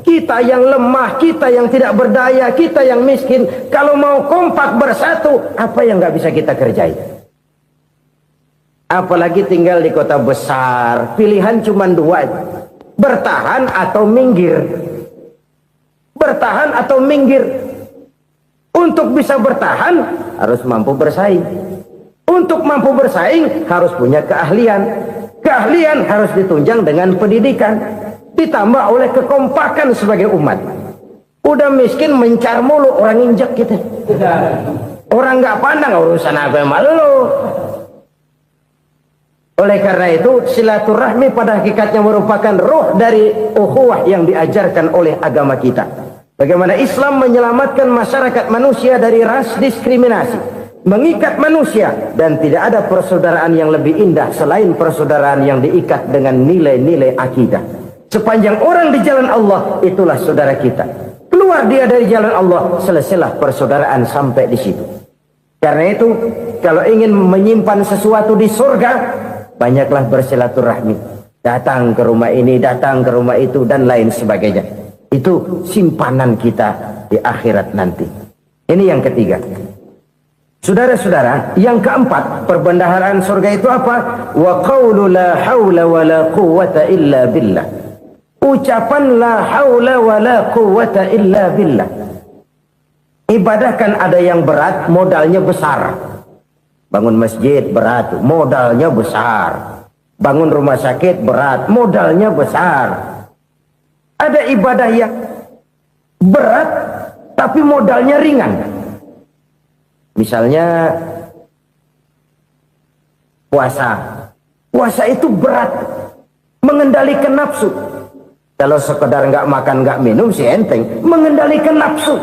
Kita yang lemah, kita yang tidak berdaya, kita yang miskin, kalau mau kompak bersatu, apa yang nggak bisa kita kerjain? Apalagi tinggal di kota besar, pilihan cuma 2, bertahan atau minggir. Bertahan atau minggir. Untuk bisa bertahan harus mampu bersaing. Untuk mampu bersaing harus punya keahlian. Keahlian harus ditunjang dengan pendidikan. Ditambah oleh kekompakan sebagai umat. Udah miskin mencar mulu, orang injek kita. Orang nggak pandang urusan apa malu. Oleh karena itu silaturahmi pada hakikatnya merupakan roh dari ukhuwah yang diajarkan oleh agama kita. Bagaimana Islam menyelamatkan masyarakat manusia dari ras diskriminasi, mengikat manusia, dan tidak ada persaudaraan yang lebih indah selain persaudaraan yang diikat dengan nilai-nilai akidah. Sepanjang orang di jalan Allah, itulah saudara kita. Keluar dia dari jalan Allah, selesailah persaudaraan sampai di situ. Karena itu, kalau ingin menyimpan sesuatu di surga, banyaklah bersilaturahmi. Datang ke rumah ini, datang ke rumah itu, dan lain sebagainya. Itu simpanan kita di akhirat nanti. Ini yang ketiga. Saudara-saudara, yang keempat, perbendaharaan surga itu apa? Wa qawlu la hawla wa la quwwata illa billah. Ucapan la haula wa la quwwata illa billah. Ibadah kan ada yang berat, modalnya besar. Bangun masjid berat, modalnya besar. Bangun rumah sakit berat, modalnya besar. Ada ibadah yang berat tapi modalnya ringan. Misalnya puasa. Puasa itu berat, mengendalikan nafsu. Kalau sekedar nggak makan nggak minum sih enteng, mengendalikan nafsu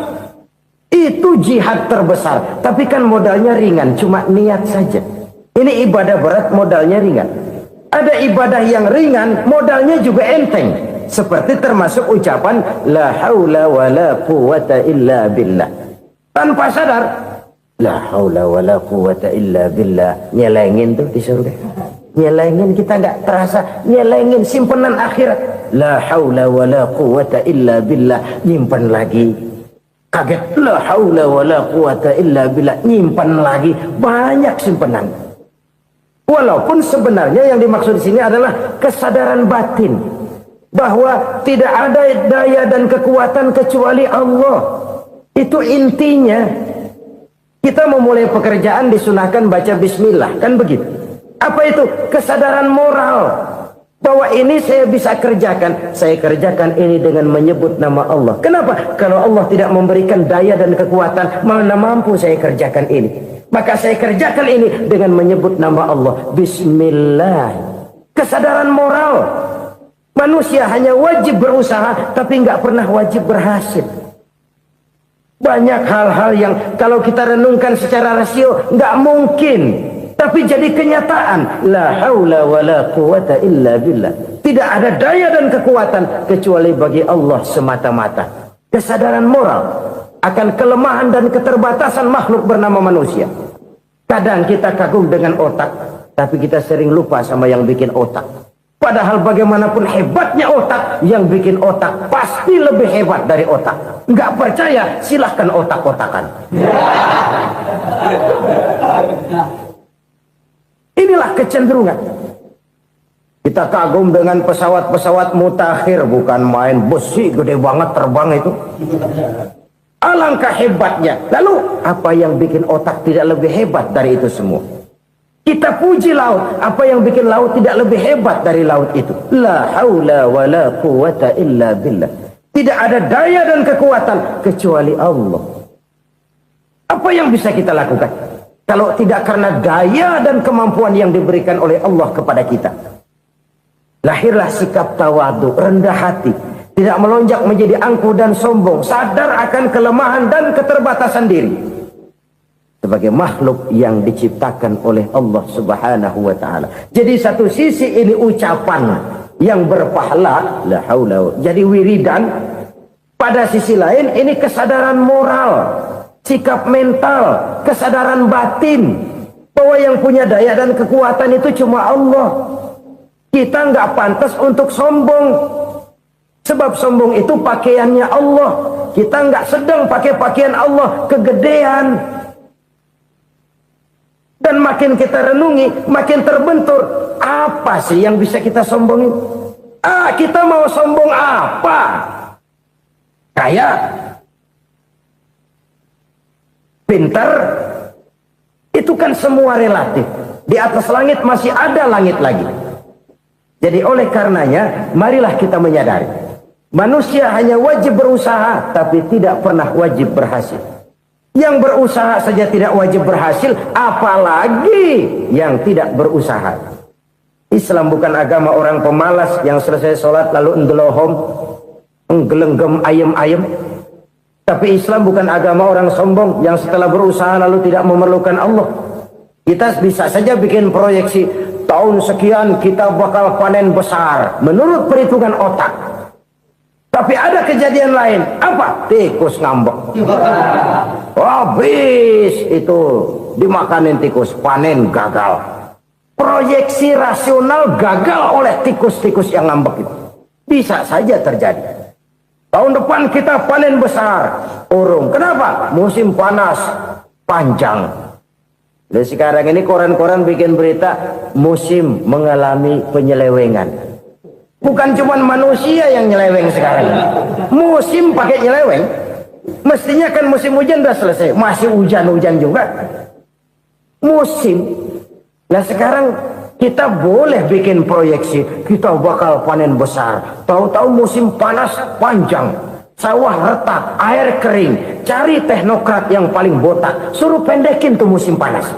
itu jihad terbesar. Tapi kan modalnya ringan, cuma niat saja. Ini ibadah berat, modalnya ringan. Ada ibadah yang ringan, modalnya juga enteng. Seperti termasuk ucapan la haula wa la quwwata illa billah. tanpa sadar. La haula wala quwata illa billah. Nyelengin tuh di surga. Nyelengin, kita nggak terasa. Nyelengin simpenan akhirat. La haula wala quwata illa billah. Nyimpan lagi. Kaget. La haula wala quwata illa billah. Nyimpan lagi. Banyak simpenan. Walaupun sebenarnya yang dimaksud di sini adalah kesadaran batin. Bahwa tidak ada daya dan kekuatan kecuali Allah. Itu intinya. Kita memulai pekerjaan disunahkan baca bismillah, kan begitu? Apa itu? Kesadaran moral. Bahwa ini saya bisa kerjakan. Saya kerjakan ini dengan menyebut nama Allah. Kenapa? Kalau Allah tidak memberikan daya dan kekuatan, mana mampu saya kerjakan ini. Maka saya kerjakan ini dengan menyebut nama Allah. Bismillah. Kesadaran moral. Manusia hanya wajib berusaha, tapi nggak pernah wajib berhasil. Banyak hal-hal yang kalau kita renungkan secara rasio nggak mungkin, tapi jadi kenyataan. La haula wala quwata illa billah. Tidak ada daya dan kekuatan kecuali bagi Allah semata-mata. Kesadaran moral akan kelemahan dan keterbatasan makhluk bernama manusia. Kadang kita kagum dengan otak, tapi kita sering lupa sama yang bikin otak. Padahal bagaimanapun hebatnya otak, yang bikin otak pasti lebih hebat dari otak. Nggak percaya, silahkan otak-otakan. Inilah kecenderungan. Kita kagum dengan pesawat-pesawat mutakhir, bukan main, besi gede banget terbang itu. Alangkah hebatnya. Lalu apa yang bikin otak tidak lebih hebat dari itu semua? Kita puji laut. Apa yang bikin laut tidak lebih hebat dari laut itu? La haula wa la quwata illa billah. Tidak ada daya dan kekuatan kecuali Allah. Apa yang bisa kita lakukan? Kalau tidak karena daya dan kemampuan yang diberikan oleh Allah kepada kita. Lahirlah sikap tawadu, rendah hati. Tidak melonjak menjadi angkuh dan sombong. Sadar akan kelemahan dan keterbatasan diri. Sebagai makhluk yang diciptakan oleh Allah Subhanahu wa ta'ala. Jadi satu sisi ini ucapan yang berpahala, la haula, jadi wiridan. Pada sisi lain ini kesadaran moral, sikap mental, kesadaran batin, bahwa yang punya daya dan kekuatan itu cuma Allah. Kita nggak pantas untuk sombong, sebab sombong itu pakaiannya Allah. Kita nggak sedang pakai pakaian Allah, kegedean. Dan makin kita renungi, makin terbentur. Apa sih yang bisa kita sombongin? Kita mau sombong apa? Kaya? Pintar? Itu kan semua relatif. Di atas langit masih ada langit lagi. Jadi oleh karenanya, marilah kita menyadari. Manusia hanya wajib berusaha, tapi tidak pernah wajib berhasil. Yang berusaha saja tidak wajib berhasil, apalagi yang tidak berusaha. Islam bukan agama orang pemalas yang selesai sholat lalu enggelohom, enggelenggem ayem-ayem. Tapi Islam bukan agama orang sombong yang setelah berusaha lalu tidak memerlukan Allah. Kita bisa saja bikin proyeksi, tahun sekian kita bakal panen besar menurut perhitungan otak. Tapi ada kejadian lain. Apa? Tikus ngambek. Habis itu dimakanin tikus, panen gagal. Proyeksi rasional gagal oleh tikus-tikus yang ngambek itu. Bisa saja terjadi. Tahun depan kita panen besar. Urung. Kenapa? Musim panas panjang. Dan sekarang ini koran-koran bikin berita musim mengalami penyelewengan. Bukan cuma manusia yang nyeleweng sekarang. Musim pakai nyeleweng. Mestinya kan musim hujan udah selesai. Masih hujan-hujan juga. Musim. Nah sekarang kita boleh bikin proyeksi. Kita bakal panen besar. Tahu-tahu musim panas panjang. Sawah retak, air kering. Cari teknokrat yang paling botak. Suruh pendekin tuh musim panas.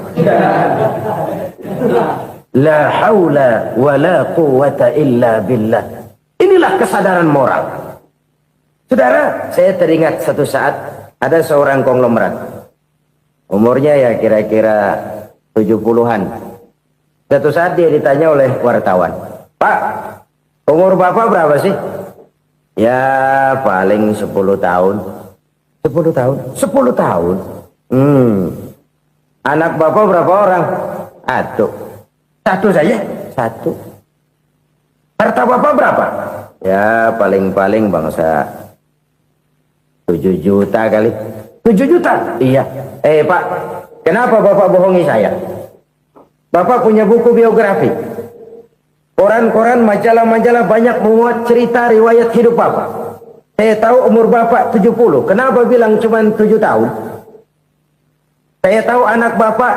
La haula wa la quwata illa billah. Inilah kesadaran moral. Saudara, saya teringat satu saat ada seorang konglomerat. Umurnya ya kira-kira 70-an. Satu saat dia ditanya oleh wartawan, "Pak, umur Bapak berapa sih?" "Ya paling 10 tahun. 10 tahun. 10 tahun. Anak bapak berapa orang? Satu saja. Satu. Harta bapak berapa? Ya paling-paling bangsa 7 juta kali. 7 juta? Iya. Pak, kenapa bapak bohongi saya? Bapak punya buku biografi. Koran-koran, majalah-majalah banyak memuat cerita riwayat hidup bapak. Saya tahu umur bapak 70. Kenapa bilang cuma 7 tahun? Saya tahu anak bapak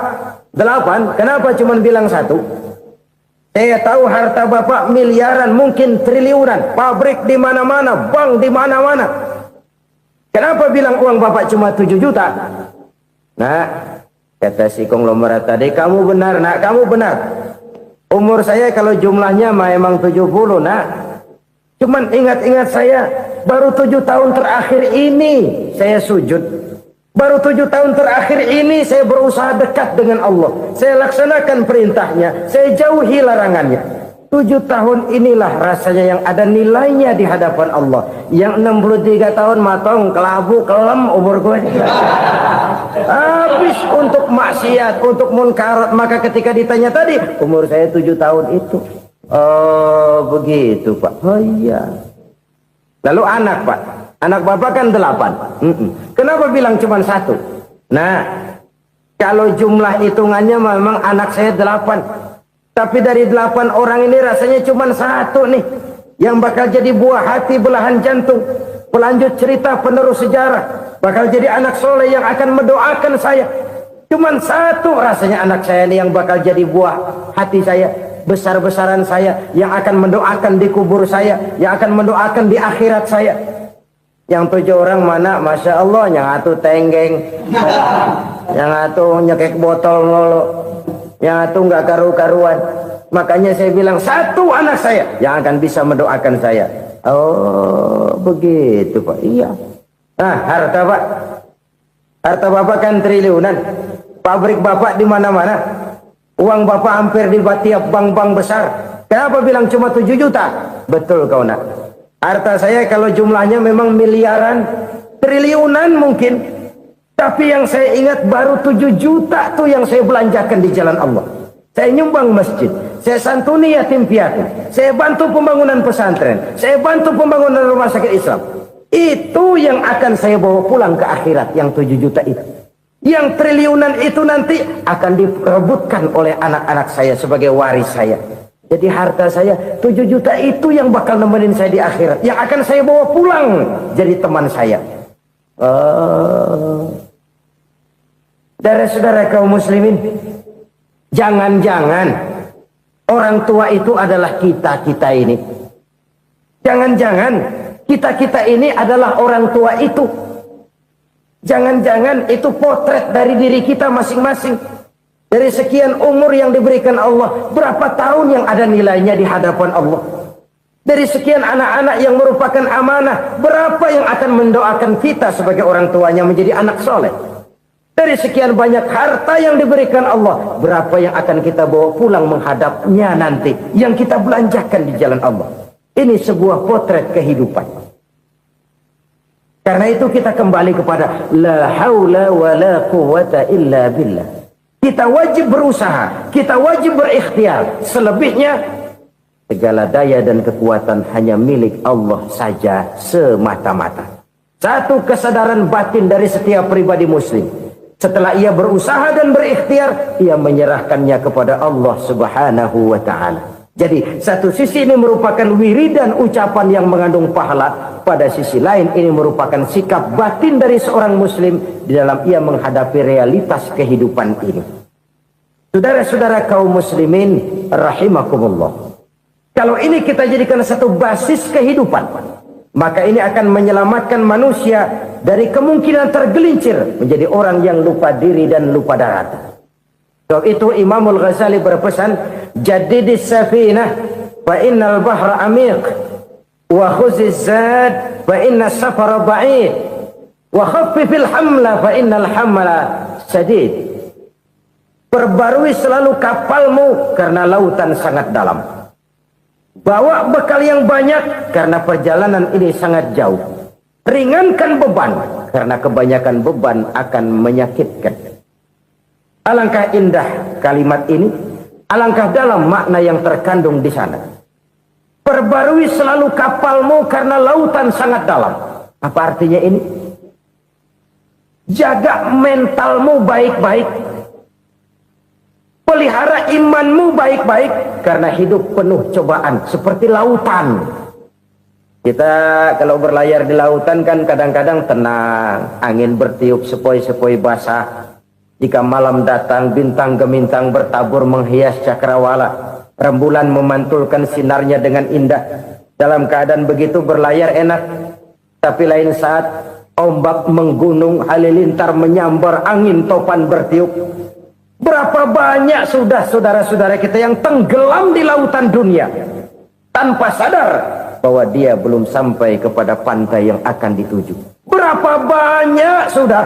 8. Kenapa cuma bilang 1? Saya tahu harta bapak miliaran, mungkin triliunan. Pabrik di mana-mana, bank di mana-mana. Kenapa bilang uang bapak cuma 7 juta? Nah, kata si konglomerat tadi, kamu benar nak, kamu benar. Umur saya kalau jumlahnya memang 70 nak. Cuman ingat-ingat saya, baru 7 tahun terakhir ini saya sujud. Baru 7 tahun terakhir ini saya berusaha dekat dengan Allah. Saya laksanakan perintahnya, saya jauhi larangannya. 7 tahun inilah rasanya yang ada nilainya di hadapan Allah. Yang 63 tahun matong, kelabu, kelem umur gue. Habis untuk maksiat, untuk munkarat. Maka ketika ditanya tadi, umur saya 7 tahun itu. Oh begitu Pak. Oh iya. Lalu anak Pak. Anak bapak kan 8. Kenapa bilang cuma 1? Nah, kalau jumlah hitungannya memang anak saya 8. Tapi dari 8 orang ini rasanya cuma 1 nih. Yang bakal jadi buah hati, belahan jantung. Pelanjut cerita, penerus sejarah. Bakal jadi anak soleh yang akan mendoakan saya. Cuma 1 rasanya anak saya ini yang bakal jadi buah hati saya. Besar-besaran saya. Yang akan mendoakan di kubur saya. Yang akan mendoakan di akhirat saya. Yang 7 orang mana? Masya Allah, yang atu tenggeng, yang atu nyekek botol ngolo, yang atu nggak karu-karuan. Makanya saya bilang 1 anak saya yang akan bisa mendoakan saya. Oh begitu Pak. Iya. Nah harta Pak, harta bapak kan triliunan. Pabrik bapak di mana-mana. Uang bapak hampir di tiap bank-bank besar. Kenapa bilang cuma 7 juta? Betul kau nak. Harta saya kalau jumlahnya memang miliaran, triliunan mungkin. Tapi yang saya ingat baru 7 juta tuh yang saya belanjakan di jalan Allah. Saya nyumbang masjid, saya santuni yatim piatu, saya bantu pembangunan pesantren, saya bantu pembangunan rumah sakit Islam. Itu yang akan saya bawa pulang ke akhirat, yang 7 juta itu. Yang triliunan itu nanti akan diperebutkan oleh anak-anak saya sebagai waris saya. Jadi harta saya 7 juta itu yang bakal nemenin saya di akhirat. Yang akan saya bawa pulang jadi teman saya. Saudara-saudara kaum muslimin, jangan-jangan orang tua itu adalah kita-kita ini. Jangan-jangan kita-kita ini adalah orang tua itu. Jangan-jangan itu potret dari diri kita masing-masing. Dari sekian umur yang diberikan Allah, berapa tahun yang ada nilainya di hadapan Allah? Dari sekian anak-anak yang merupakan amanah, berapa yang akan mendoakan kita sebagai orang tuanya menjadi anak soleh? Dari sekian banyak harta yang diberikan Allah, berapa yang akan kita bawa pulang menghadapnya nanti, yang kita belanjakan di jalan Allah? Ini sebuah potret kehidupan. Karena itu kita kembali kepada la haula wa la quwwata illa billah. Kita wajib berusaha, kita wajib berikhtiar. Selebihnya, segala daya dan kekuatan hanya milik Allah saja semata-mata. Satu kesadaran batin dari setiap pribadi muslim. Setelah ia berusaha dan berikhtiar, ia menyerahkannya kepada Allah Subhanahu wa ta'ala. Jadi, satu sisi ini merupakan wiridan ucapan yang mengandung pahala. Pada sisi lain, ini merupakan sikap batin dari seorang muslim di dalam ia menghadapi realitas kehidupan ini. Saudara-saudara kaum muslimin rahimakumullah. Kalau ini kita jadikan satu basis kehidupan, maka ini akan menyelamatkan manusia dari kemungkinan tergelincir menjadi orang yang lupa diri dan lupa darat. Sebab itu Imamul Ghazali berpesan, jadidis safinah fa innal bahra amiq wa khuziz zad fa inna safara ba'id wa khaffifil hamla fa innal hamla sadid. Perbarui selalu kapalmu karena lautan sangat dalam. Bawa bekal yang banyak karena perjalanan ini sangat jauh. Ringankan beban, karena kebanyakan beban akan menyakitkan. Alangkah indah kalimat ini, alangkah dalam makna yang terkandung di sana. Perbarui selalu kapalmu karena lautan sangat dalam. Apa artinya ini? Jaga mentalmu baik-baik. Pelihara imanmu baik-baik, karena hidup penuh cobaan seperti lautan. Kita kalau berlayar di lautan kan kadang-kadang tenang, angin bertiup sepoi-sepoi basah. Jika malam datang, bintang gemintang bertabur menghias cakrawala. Rembulan memantulkan sinarnya dengan indah. Dalam keadaan begitu berlayar enak. Tapi lain saat ombak menggunung, halilintar menyambar, angin topan bertiup. Berapa banyak sudah saudara-saudara kita yang tenggelam di lautan dunia tanpa sadar bahwa dia belum sampai kepada pantai yang akan dituju. Berapa banyak sudah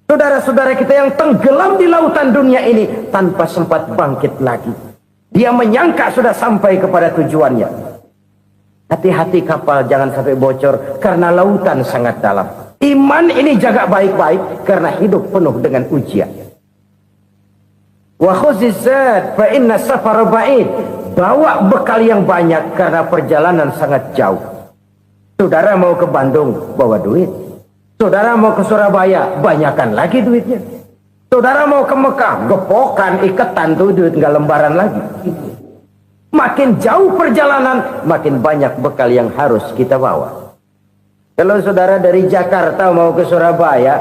saudara-saudara kita yang tenggelam di lautan dunia ini tanpa sempat bangkit lagi. Dia menyangka sudah sampai kepada tujuannya. Hati-hati kapal jangan sampai bocor karena lautan sangat dalam. Iman ini jaga baik-baik karena hidup penuh dengan ujian. Wa khuzizat fa inna safar ba'id. Bawa bekal yang banyak karena perjalanan sangat jauh. Saudara mau ke Bandung, bawa duit. Saudara mau ke Surabaya, banyakan lagi duitnya. Saudara mau ke Mekah, gepokan, iketan tuh duit, nggak lembaran lagi. Makin jauh perjalanan, makin banyak bekal yang harus kita bawa. Kalau saudara dari Jakarta mau ke Surabaya,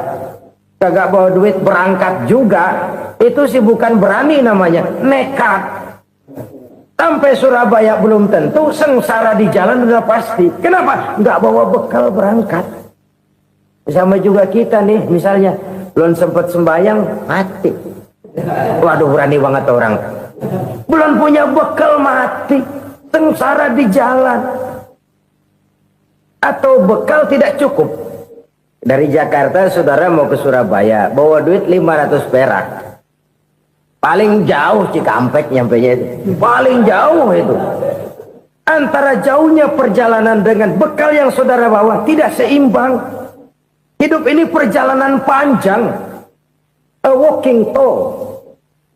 kagak bawa duit berangkat juga, itu sih bukan berani namanya, nekat. Sampai Surabaya belum tentu, sengsara di jalan udah pasti. Kenapa? Nggak bawa bekal berangkat. Sama juga kita nih, misalnya belum sempat sembahyang, mati. Waduh, berani banget orang. Belum punya bekal, mati. Sengsara di jalan. Atau bekal tidak cukup. Dari Jakarta saudara mau ke Surabaya, bawa duit 500 perak. Paling jauh Cikampek nyampenya itu. Paling jauh itu. Antara jauhnya perjalanan dengan bekal yang saudara bawa tidak seimbang. Hidup ini perjalanan panjang. A walking tour.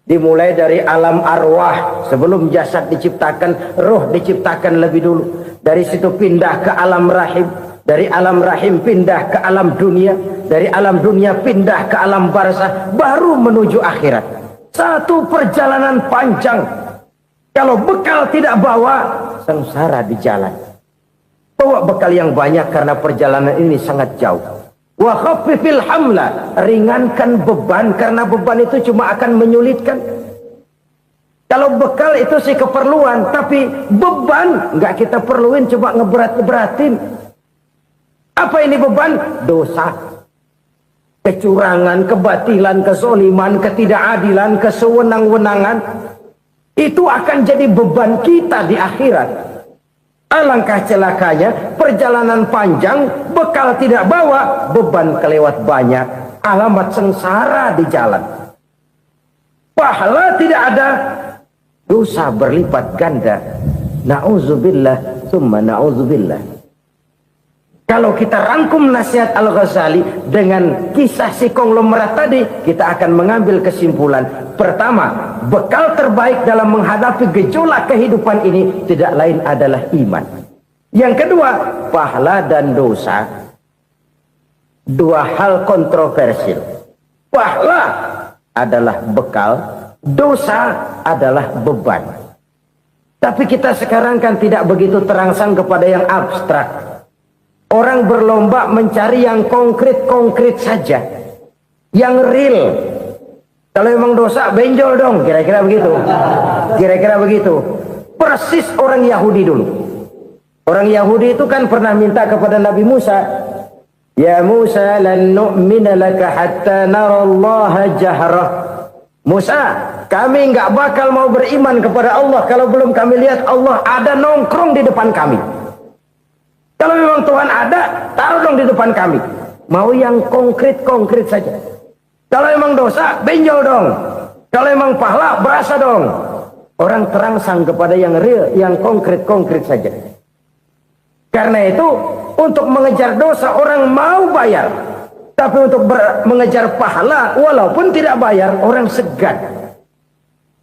Dimulai dari alam arwah. Sebelum jasad diciptakan, roh diciptakan lebih dulu. Dari situ pindah ke alam rahim. Dari alam rahim pindah ke alam dunia. Dari alam dunia pindah ke alam barzah. Baru menuju akhirat. Satu perjalanan panjang. Kalau bekal tidak bawa, sengsara di jalan. Bawa bekal yang banyak karena perjalanan ini sangat jauh. Wa khaffifil hamla, ringankan beban karena beban itu cuma akan menyulitkan. Kalau bekal itu sih keperluan, tapi beban nggak kita perluin, coba ngeberat-beratin. Apa ini beban? Dosa. Kecurangan, kebatilan, kezoliman, ketidakadilan, kesewenang-wenangan. Itu akan jadi beban kita di akhirat. Alangkah celakanya, perjalanan panjang, bekal tidak bawa, beban kelewat banyak, alamat sengsara di jalan. Pahala tidak ada, dosa berlipat ganda. Na'udzubillah, summa na'udzubillah. Kalau kita rangkum nasihat Al-Ghazali dengan kisah si konglomerat tadi, kita akan mengambil kesimpulan. Pertama, bekal terbaik dalam menghadapi gejolak kehidupan ini tidak lain adalah iman. Yang kedua, pahala dan dosa. Dua hal kontroversial. Pahala adalah bekal, dosa adalah beban. Tapi kita sekarang kan tidak begitu terangsang kepada yang abstrak. Orang berlomba mencari yang konkret-konkret saja. Yang real. Kalau memang dosa, benjol dong. Kira-kira begitu. Kira-kira begitu. Persis orang Yahudi dulu. Orang Yahudi itu kan pernah minta kepada Nabi Musa. Ya Musa, lan nu'mina laka hatta narallaha jahrah. Musa, kami nggak bakal mau beriman kepada Allah kalau belum kami lihat Allah ada nongkrong di depan kami. Kalau memang Tuhan ada, taruh dong di depan kami. Mau yang konkret-konkret saja. Kalau memang dosa, benjol dong. Kalau memang pahala, berasa dong. Orang terangsang kepada yang real, yang konkret-konkret saja. Karena itu untuk mengejar dosa orang mau bayar, tapi untuk mengejar pahala walaupun tidak bayar orang segan.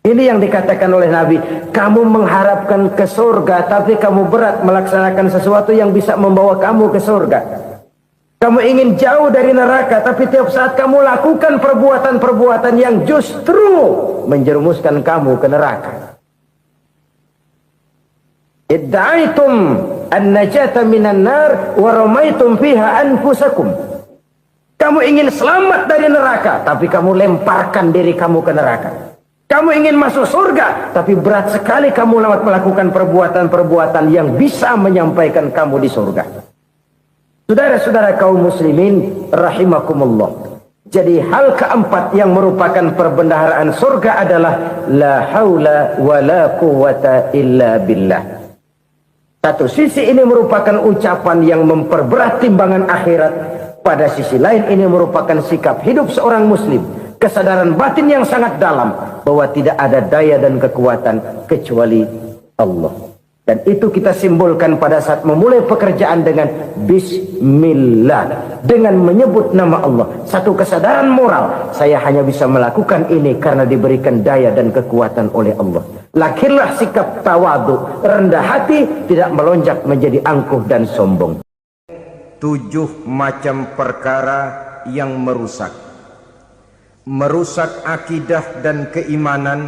Ini yang dikatakan oleh Nabi, kamu mengharapkan ke surga tapi kamu berat melaksanakan sesuatu yang bisa membawa kamu ke surga. Kamu ingin jauh dari neraka tapi tiap saat kamu lakukan perbuatan-perbuatan yang justru menjerumuskan kamu ke neraka. Idda'aitum an-najata minan nar wa ramaitum fiha anfusakum. Kamu ingin selamat dari neraka, tapi kamu lemparkan diri kamu ke neraka. Kamu ingin masuk surga, tapi berat sekali kamu melakukan perbuatan-perbuatan yang bisa menyampaikan kamu di surga. Saudara-saudara kaum muslimin rahimakumullah. Jadi hal keempat yang merupakan perbendaharaan surga adalah la haula wa la quwata illa billah. Satu sisi ini merupakan ucapan yang memperberat timbangan akhirat. Pada sisi lain ini merupakan sikap hidup seorang muslim. Kesadaran batin yang sangat dalam bahwa tidak ada daya dan kekuatan kecuali Allah. Dan itu kita simbolkan pada saat memulai pekerjaan dengan Bismillah. Dengan menyebut nama Allah. Satu kesadaran moral. Saya hanya bisa melakukan ini karena diberikan daya dan kekuatan oleh Allah. Lahirlah sikap tawadu, rendah hati, tidak melonjak menjadi angkuh dan sombong. 7 macam perkara yang merusak. Merusak akidah dan keimanan,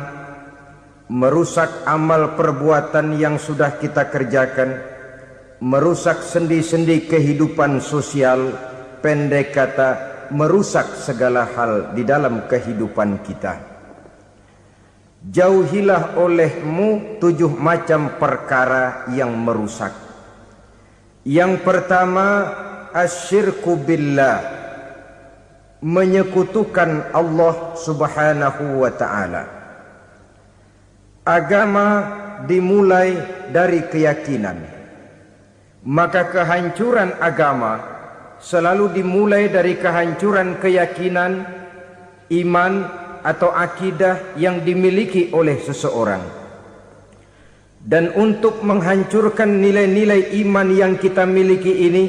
merusak amal perbuatan yang sudah kita kerjakan, merusak sendi-sendi kehidupan sosial, pendek kata, merusak segala hal di dalam kehidupan kita. Jauhilah olehmu 7 macam perkara yang merusak. Yang pertama, asyirku billah, menyekutukan Allah subhanahu wa ta'ala. Agama dimulai dari keyakinan, maka kehancuran agama selalu dimulai dari kehancuran keyakinan, iman atau akidah yang dimiliki oleh seseorang. Dan untuk menghancurkan nilai-nilai iman yang kita miliki ini,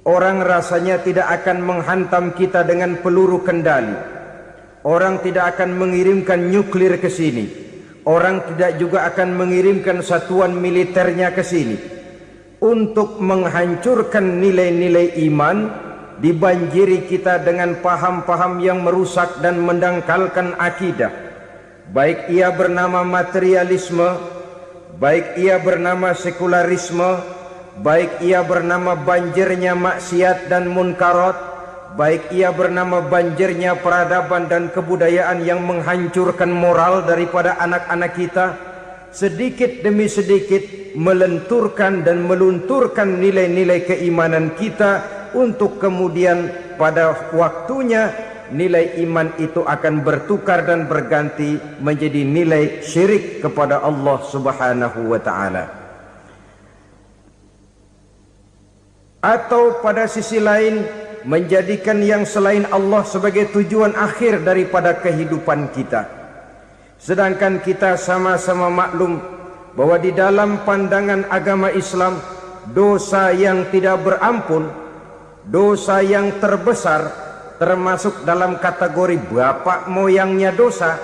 orang rasanya tidak akan menghantam kita dengan peluru kendali. Orang tidak akan mengirimkan nuklir ke sini. Orang tidak juga akan mengirimkan satuan militernya ke sini. Untuk menghancurkan nilai-nilai iman, dibanjiri kita dengan paham-paham yang merusak dan mendangkalkan akidah. Baik ia bernama materialisme, baik ia bernama sekularisme, baik ia bernama banjirnya maksiat dan munkarat, baik ia bernama banjirnya peradaban dan kebudayaan yang menghancurkan moral daripada anak-anak kita, sedikit demi sedikit melenturkan dan melunturkan nilai-nilai keimanan kita, untuk kemudian pada waktunya nilai iman itu akan bertukar dan berganti menjadi nilai syirik kepada Allah subhanahu wa ta'ala. Atau pada sisi lain, menjadikan yang selain Allah sebagai tujuan akhir daripada kehidupan kita. Sedangkan kita sama-sama maklum bahwa di dalam pandangan agama Islam, dosa yang tidak berampun, dosa yang terbesar, termasuk dalam kategori bapak moyangnya dosa,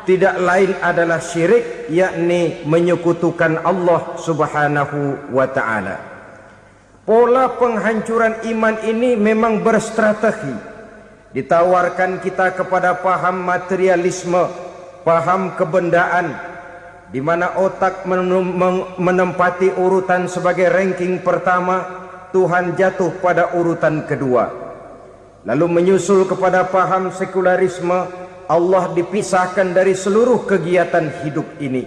tidak lain adalah syirik, yakni menyekutukan Allah subhanahu wa ta'ala. Pola penghancuran iman ini memang berstrategi. Ditawarkan kita kepada paham materialisme, paham kebendaan, di mana otak menempati urutan sebagai ranking pertama, Tuhan jatuh pada urutan kedua. Lalu menyusul kepada paham sekularisme, Allah dipisahkan dari seluruh kegiatan hidup ini,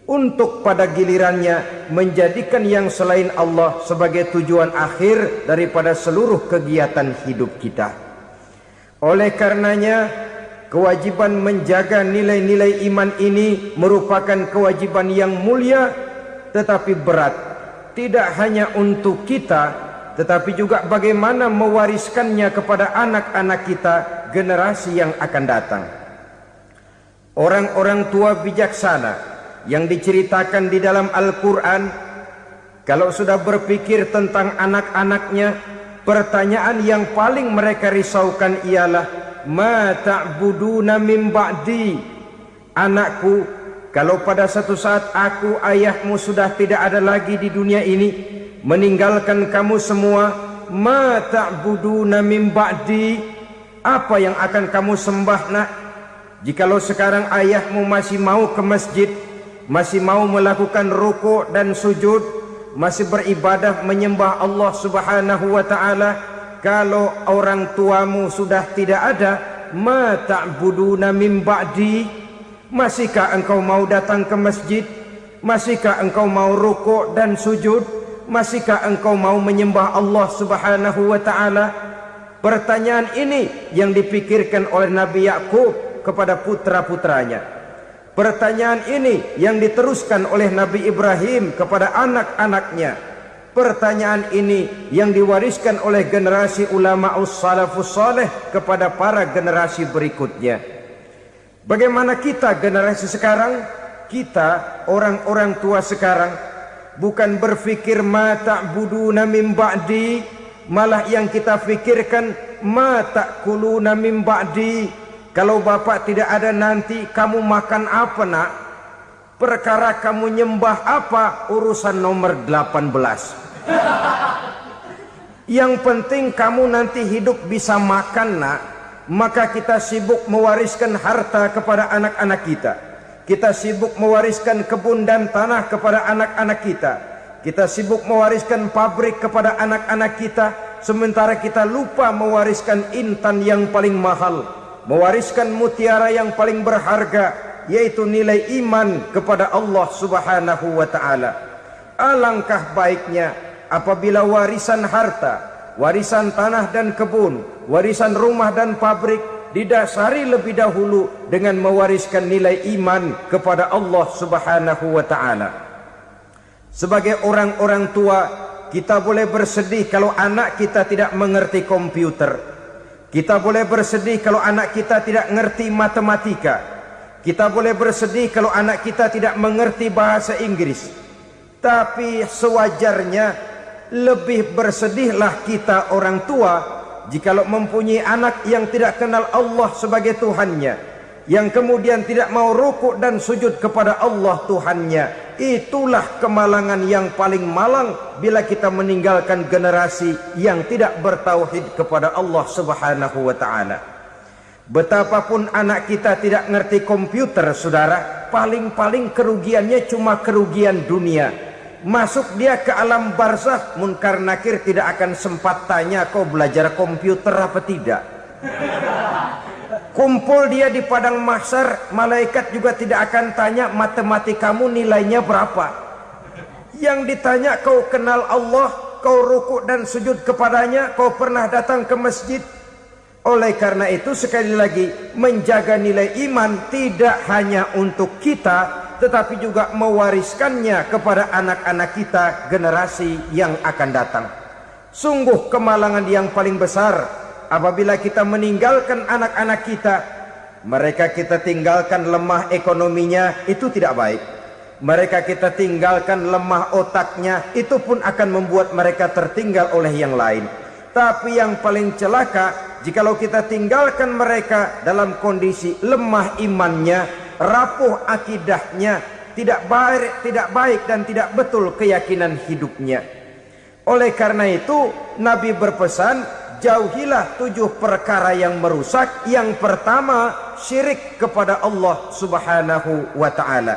untuk pada gilirannya menjadikan yang selain Allah sebagai tujuan akhir daripada seluruh kegiatan hidup kita. Oleh karenanya, kewajiban menjaga nilai-nilai iman ini merupakan kewajiban yang mulia tetapi berat. Tidak hanya untuk kita, tetapi juga bagaimana mewariskannya kepada anak-anak kita, generasi yang akan datang. Orang-orang tua bijaksana yang diceritakan di dalam Al-Quran Kalau sudah berpikir tentang anak-anaknya, pertanyaan yang paling mereka risaukan ialah ma ta'buduna min ba'di. Anakku, kalau pada satu saat aku, ayahmu sudah tidak ada lagi di dunia ini, meninggalkan kamu semua, ma ta'buduna min ba'di, apa yang akan kamu sembah nak? Jikalau sekarang ayahmu masih mau ke masjid, masih mau melakukan ruku' dan sujud, masih beribadah menyembah Allah Subhanahu wa taala, kalau orang tuamu sudah tidak ada, ma ta'buduna min ba'di, masihkah engkau mau datang ke masjid? Masihkah engkau mau ruku' dan sujud? Masihkah engkau mau menyembah Allah Subhanahu wa taala? Pertanyaan ini yang dipikirkan oleh Nabi Yakub kepada putra-putranya. Pertanyaan ini yang diteruskan oleh Nabi Ibrahim kepada anak-anaknya. Pertanyaan ini yang diwariskan oleh generasi ulama salafus saleh kepada para generasi berikutnya. Bagaimana kita generasi sekarang? Kita orang-orang tua sekarang bukan berfikir ma ta'buduna min ba'di, malah yang kita fikirkan ma ta'kuluna min ba'di. Kalau bapak tidak ada nanti kamu makan apa nak? Perkara kamu nyembah apa, urusan nomor 18. Yang penting kamu nanti hidup bisa makan nak. Maka kita sibuk mewariskan harta kepada anak-anak kita. Kita sibuk mewariskan kebun dan tanah kepada anak-anak kita. Kita sibuk mewariskan pabrik kepada anak-anak kita, sementara kita lupa mewariskan intan yang paling mahal, mewariskan mutiara yang paling berharga, yaitu nilai iman kepada Allah Subhanahu wa taala. Alangkah baiknya apabila warisan harta, warisan tanah dan kebun, warisan rumah dan pabrik didasari lebih dahulu dengan mewariskan nilai iman kepada Allah Subhanahu wa taala. Sebagai orang-orang tua, kita boleh bersedih kalau anak kita tidak mengerti komputer. Kita boleh bersedih kalau anak kita tidak mengerti matematika. Kita boleh bersedih kalau anak kita tidak mengerti bahasa Inggris. Tapi sewajarnya lebih bersedihlah kita orang tua jikalau mempunyai anak yang tidak kenal Allah sebagai Tuhannya, yang kemudian tidak mau rukuk dan sujud kepada Allah Tuhannya. Itulah kemalangan yang paling malang bila kita meninggalkan generasi yang tidak bertauhid kepada Allah Subhanahu wa taala. Betapapun anak kita tidak ngerti komputer, saudara, paling-paling kerugiannya cuma kerugian dunia. Masuk dia ke alam barzakh, munkar nakir tidak akan sempat tanya kau belajar komputer apa tidak. Kumpul dia di padang mahsyar, malaikat juga tidak akan tanya matematikamu nilainya berapa. Yang ditanya kau kenal Allah, kau rukuk dan sujud kepadanya, kau pernah datang ke masjid. Oleh karena itu sekali lagi, menjaga nilai iman tidak hanya untuk kita, tetapi juga mewariskannya kepada anak-anak kita, generasi yang akan datang. Sungguh kemalangan yang paling besar apabila kita meninggalkan anak-anak kita. Mereka kita tinggalkan lemah ekonominya, itu tidak baik. Mereka kita tinggalkan lemah otaknya, itu pun akan membuat mereka tertinggal oleh yang lain. Tapi yang paling celaka, jikalau kita tinggalkan mereka dalam kondisi lemah imannya, rapuh akidahnya, tidak baik dan tidak betul keyakinan hidupnya. Oleh karena itu Nabi berpesan, jauhilah 7 perkara yang merusak. Yang pertama, syirik kepada Allah Subhanahu wa taala.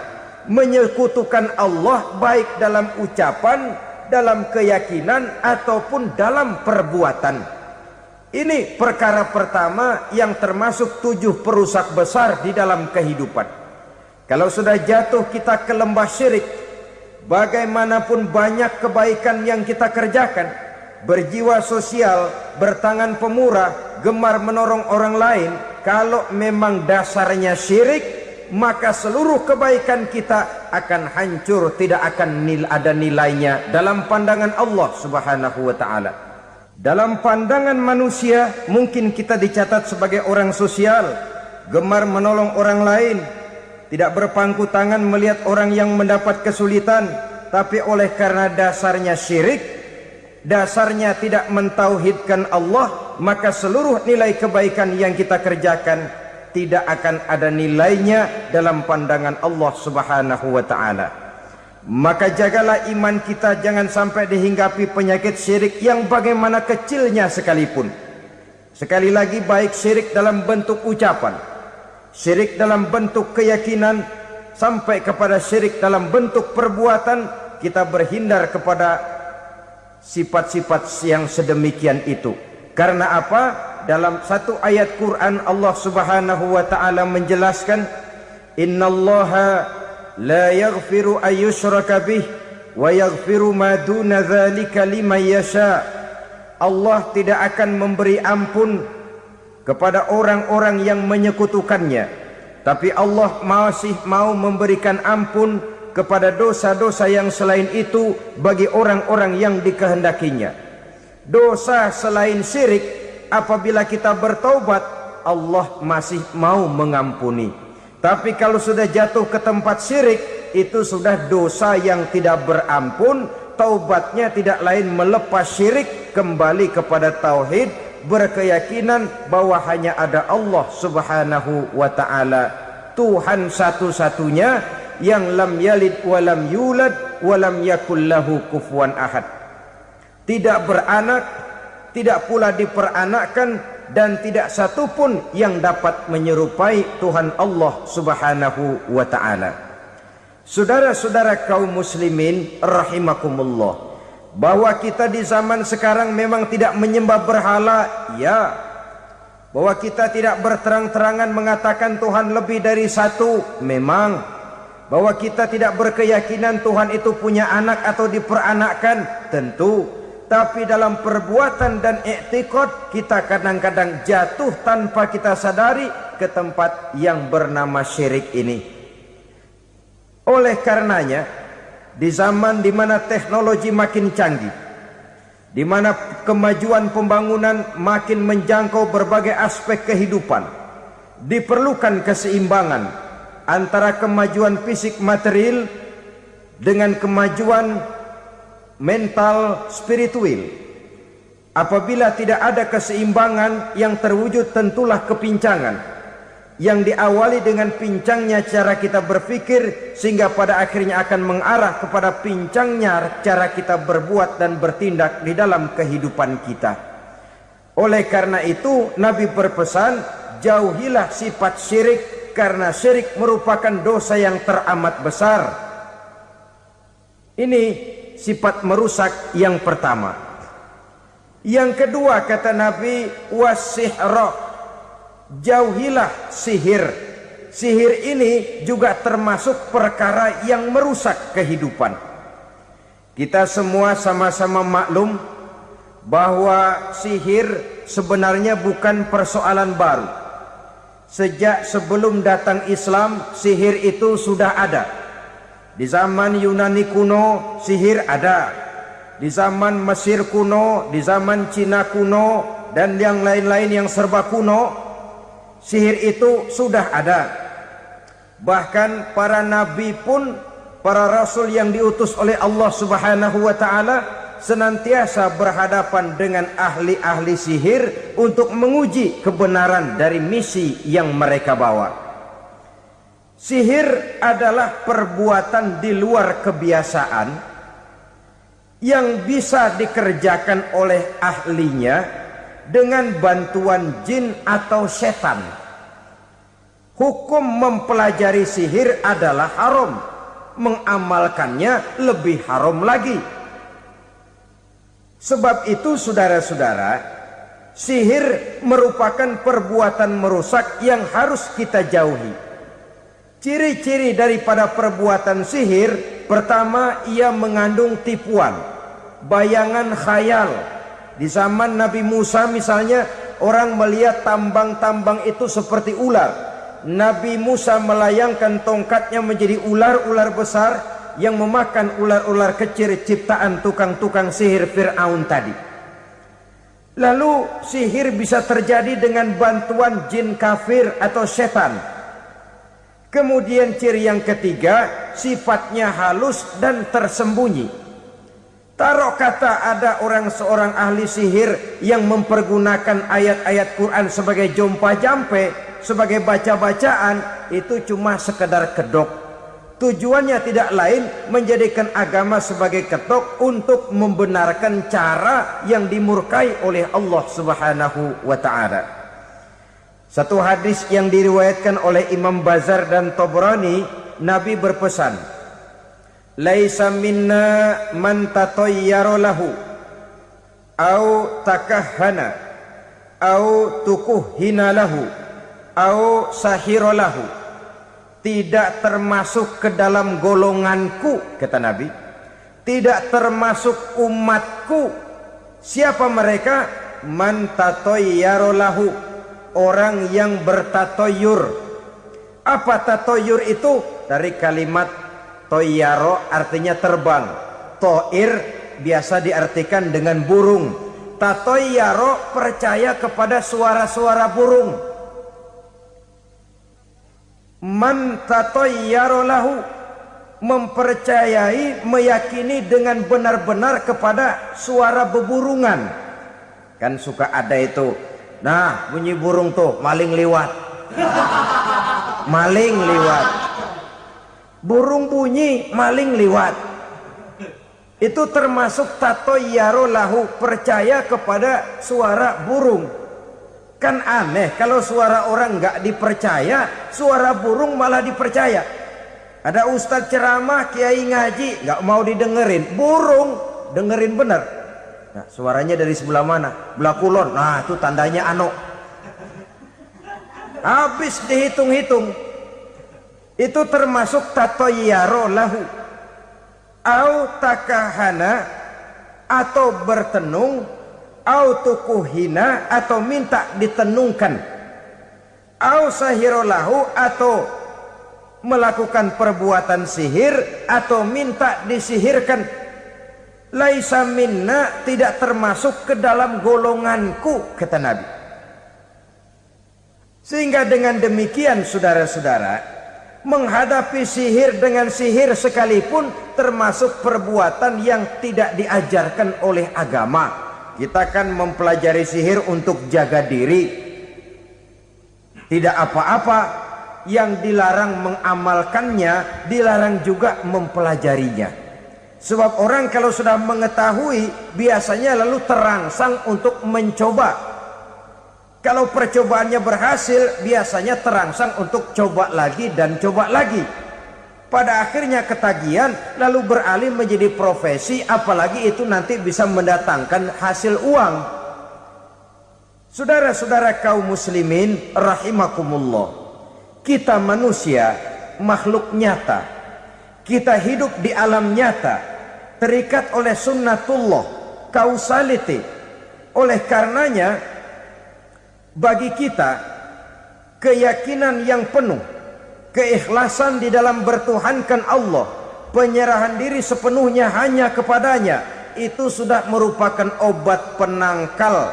Menyekutukan Allah baik dalam ucapan, dalam keyakinan ataupun dalam perbuatan. Ini perkara pertama yang termasuk 7 perusak besar di dalam kehidupan. Kalau sudah jatuh kita ke lembah syirik, bagaimanapun banyak kebaikan yang kita kerjakan, berjiwa sosial, bertangan pemurah, gemar menolong orang lain, kalau memang dasarnya syirik, maka seluruh kebaikan kita akan hancur, tidak akan ada nilainya dalam pandangan Allah Subhanahu wa taala. Dalam pandangan manusia, mungkin kita dicatat sebagai orang sosial, gemar menolong orang lain, tidak berpangku tangan melihat orang yang mendapat kesulitan, tapi oleh karena dasarnya syirik, dasarnya tidak mentauhidkan Allah, maka seluruh nilai kebaikan yang kita kerjakan tidak akan ada nilainya dalam pandangan Allah Subhanahu wa ta'ala. Maka jagalah iman kita jangan sampai dihinggapi penyakit syirik yang bagaimana kecilnya sekalipun. Sekali lagi, baik syirik dalam bentuk ucapan, syirik dalam bentuk keyakinan, sampai kepada syirik dalam bentuk perbuatan, kita berhindar kepada sifat-sifat yang sedemikian itu. Karena apa? Dalam satu ayat Quran Allah Subhanahu wa ta'ala menjelaskan, innallaha la yaghfiru ayyushraka bih wa yaghfiru ma duna dzalika liman yasha. Allah tidak akan memberi ampun kepada orang-orang yang menyekutukannya, tapi Allah masih mau memberikan ampun kepada dosa-dosa yang selain itu bagi orang-orang yang dikehendakinya. Dosa selain syirik, apabila kita bertaubat, Allah masih mau mengampuni. Tapi kalau sudah jatuh ke tempat syirik, itu sudah dosa yang tidak berampun. Taubatnya tidak lain melepas syirik, kembali kepada tauhid, berkeyakinan bahwa hanya ada Allah Subhanahu wa ta'ala, Tuhan satu-satunya yang lam yalid walam yulad walam yakul lahu kufuwan ahad. Tidak beranak, tidak pula diperanakkan, dan tidak satupun yang dapat menyerupai Tuhan Allah Subhanahu wa ta'ala. Saudara-saudara kaum muslimin rahimakumullah, bahwa kita di zaman sekarang memang tidak menyembah berhala, ya. Bahwa kita tidak berterang-terangan mengatakan Tuhan lebih dari satu, memang. Bahwa kita tidak berkeyakinan Tuhan itu punya anak atau diperanakkan, tentu. Tapi dalam perbuatan dan i'tiqad, kita kadang-kadang jatuh tanpa kita sadari ke tempat yang bernama syirik ini. Oleh karenanya, di zaman di mana teknologi makin canggih, di mana kemajuan pembangunan makin menjangkau berbagai aspek kehidupan, diperlukan keseimbangan antara kemajuan fisik material dengan kemajuan mental spiritual. Apabila tidak ada keseimbangan yang terwujud, tentulah kepincangan yang diawali dengan pincangnya cara kita berpikir, sehingga pada akhirnya akan mengarah kepada pincangnya cara kita berbuat dan bertindak di dalam kehidupan kita. Oleh karena itu Nabi berpesan, jauhilah sifat syirik, karena syirik merupakan dosa yang teramat besar. Ini sifat merusak yang pertama. Yang kedua, kata Nabi, wasihra, jauhilah sihir. Sihir ini juga termasuk perkara yang merusak kehidupan. Kita semua sama-sama maklum bahwa sihir sebenarnya bukan persoalan baru. Sejak sebelum datang Islam, sihir itu sudah ada. Di zaman Yunani kuno, sihir ada. Di zaman Mesir kuno, di zaman Cina kuno, dan yang lain-lain yang serba kuno, sihir itu sudah ada. Bahkan para nabi pun, para rasul yang diutus oleh Allah Subhanahu wa ta'ala, senantiasa berhadapan dengan ahli-ahli sihir untuk menguji kebenaran dari misi yang mereka bawa. Sihir adalah perbuatan di luar kebiasaan yang bisa dikerjakan oleh ahlinya dengan bantuan jin atau setan. Hukum mempelajari sihir adalah haram, mengamalkannya lebih haram lagi. Sebab itu saudara-saudara, sihir merupakan perbuatan merusak yang harus kita jauhi. Ciri-ciri daripada perbuatan sihir, pertama, ia mengandung tipuan, bayangan khayal. Di zaman Nabi Musa misalnya, orang melihat tambang-tambang itu seperti ular. Nabi Musa melayangkan tongkatnya menjadi ular-ular besar yang memakan ular-ular kecil ciptaan tukang-tukang sihir Fir'aun tadi. Lalu sihir bisa terjadi dengan bantuan jin kafir atau setan. Kemudian ciri yang ketiga, sifatnya halus dan tersembunyi. Taruh kata ada seorang ahli sihir yang mempergunakan ayat-ayat Quran sebagai jompa-jampe, sebagai baca-bacaan, itu cuma sekedar kedok. Tujuannya tidak lain menjadikan agama sebagai kedok untuk membenarkan cara yang dimurkai oleh Allah Subhanahu wa ta'ala. Satu hadis yang diriwayatkan oleh Imam Bazar dan Tabrani, Nabi berpesan, "Laisa minna man tatayyara lahu au takahhana au tukuhhina lahu au sahira lahu." Tidak termasuk ke dalam golonganku, kata Nabi. Tidak termasuk umatku. Siapa mereka? Man tatayyara lahu, orang yang bertatoyur. Apa tatoyur itu? Dari kalimat toyaro, artinya terbang. Toir biasa diartikan dengan burung. Tatoyaro percaya kepada suara-suara burung. Man tatayyara lahu, mempercayai, meyakini dengan benar-benar kepada suara beburungan. Kan suka ada itu, nah bunyi burung tuh, maling liwat. Maling liwat. Burung bunyi, maling liwat. Itu termasuk tatayyara lahu, percaya kepada suara burung. Kan aneh kalau suara orang nggak dipercaya, suara burung malah dipercaya. Ada ustadz ceramah, kiai ngaji, nggak mau didengerin, burung dengerin bener. Nah, suaranya dari sebelah mana? Belah kulon. Nah, itu tandanya ano. Habis dihitung-hitung. Itu termasuk tatayyara lahu. Au takahana, atau bertenung, au tukuhina, atau minta ditenungkan, au sahirolahu, atau melakukan perbuatan sihir atau minta disihirkan. Laisa minna, tidak termasuk ke dalam golonganku, kata Nabi. Sehingga dengan demikian saudara-saudara, menghadapi sihir dengan sihir sekalipun termasuk perbuatan yang tidak diajarkan oleh agama. Kita kan mempelajari sihir untuk jaga diri. Tidak apa-apa, yang dilarang mengamalkannya, dilarang juga mempelajarinya. Sebab orang kalau sudah mengetahui, biasanya lalu terangsang untuk mencoba. Kalau percobaannya berhasil, biasanya terangsang untuk coba lagi dan coba lagi. Pada akhirnya ketagihan, lalu beralih menjadi profesi, apalagi itu nanti bisa mendatangkan hasil uang. Saudara-saudara kaum muslimin rahimakumullah, kita manusia makhluk nyata, kita hidup di alam nyata, terikat oleh sunnatullah, causality. Oleh karenanya bagi kita keyakinan yang penuh, keikhlasan di dalam bertuhankan Allah, penyerahan diri sepenuhnya hanya kepadanya, itu sudah merupakan obat penangkal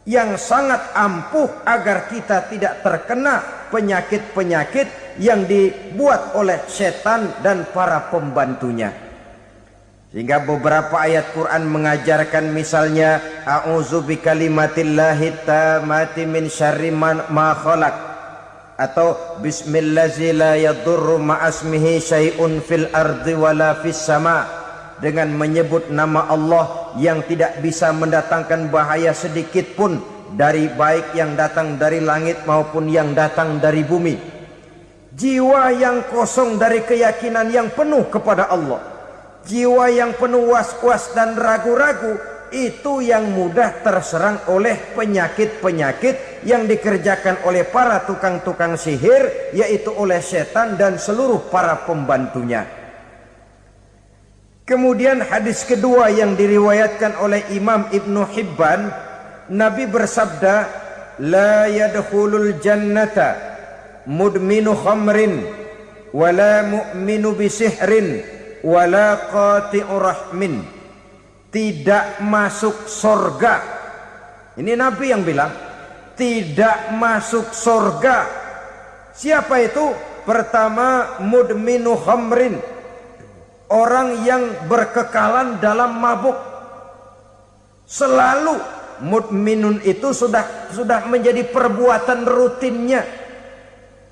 yang sangat ampuh agar kita tidak terkena penyakit-penyakit yang dibuat oleh setan dan para pembantunya. Sehingga beberapa ayat Quran mengajarkan, misalnya a'udzu bikalimatillahi tammati min syarri ma khalaq, atau bismillazi la yadurru ma'asmihi syai'un fil ardi wala fis sama, dengan menyebut nama Allah yang tidak bisa mendatangkan bahaya sedikit pun, dari baik yang datang dari langit maupun yang datang dari bumi. Jiwa yang kosong dari keyakinan yang penuh kepada Allah, jiwa yang penuh was-was dan ragu-ragu, itu yang mudah terserang oleh penyakit-penyakit yang dikerjakan oleh para tukang-tukang sihir, yaitu oleh setan dan seluruh para pembantunya. Kemudian hadis kedua yang diriwayatkan oleh Imam Ibnu Hibban, Nabi bersabda, la yadkhulul jannata mudminu khamrin wala mu'minu bisihrin wala qati'u rahmin. Tidak masuk surga. Ini Nabi yang bilang, tidak masuk surga Siapa itu? Pertama, mudminu khamrin, orang yang berkekalan dalam mabuk. Selalu mudminun itu sudah menjadi perbuatan rutinnya,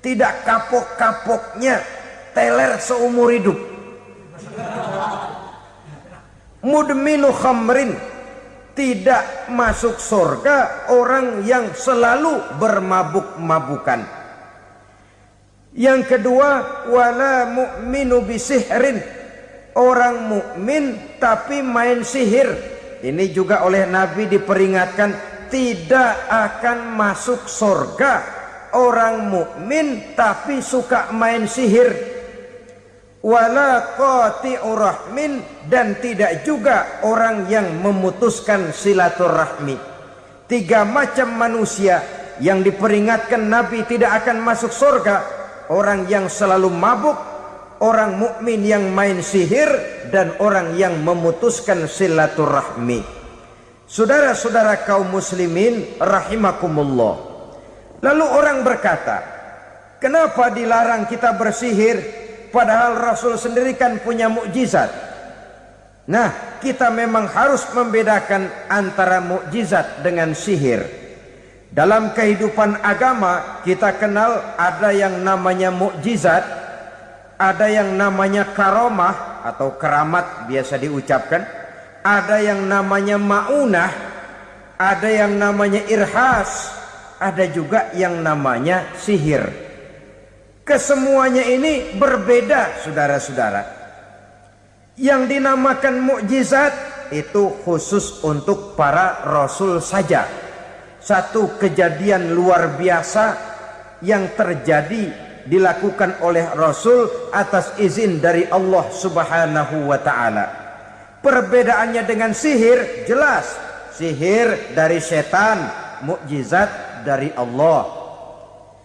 tidak kapok-kapoknya, teler seumur hidup. Mudminu khamrin, tidak masuk surga orang yang selalu bermabuk-mabukan. Yang kedua, wala mu'minu bisihrin, orang mukmin tapi main sihir. Ini juga oleh Nabi diperingatkan, tidak akan masuk surga orang mukmin tapi suka main sihir. Wala qati'ur rahmin, dan tidak juga orang yang memutuskan silaturahmi. 3 macam manusia yang diperingatkan Nabi tidak akan masuk surga: orang yang selalu mabuk, orang mukmin yang main sihir, dan orang yang memutuskan silaturahmi. Saudara-saudara kaum muslimin rahimakumullah. Lalu orang berkata, kenapa dilarang kita bersihir padahal Rasul sendiri kan punya mukjizat? Nah, kita memang harus membedakan antara mukjizat dengan sihir. Dalam kehidupan agama kita kenal ada yang namanya mukjizat, ada yang namanya karomah atau keramat biasa diucapkan, ada yang namanya maunah, ada yang namanya irhas, ada juga yang namanya sihir. Kesemuanya ini berbeda, saudara-saudara. Yang dinamakan mukjizat itu khusus untuk para rasul saja. Satu kejadian luar biasa yang terjadi dilakukan oleh Rasul atas izin dari Allah Subhanahu wa ta'ala. Perbedaannya dengan sihir jelas. Sihir dari setan, mukjizat dari Allah.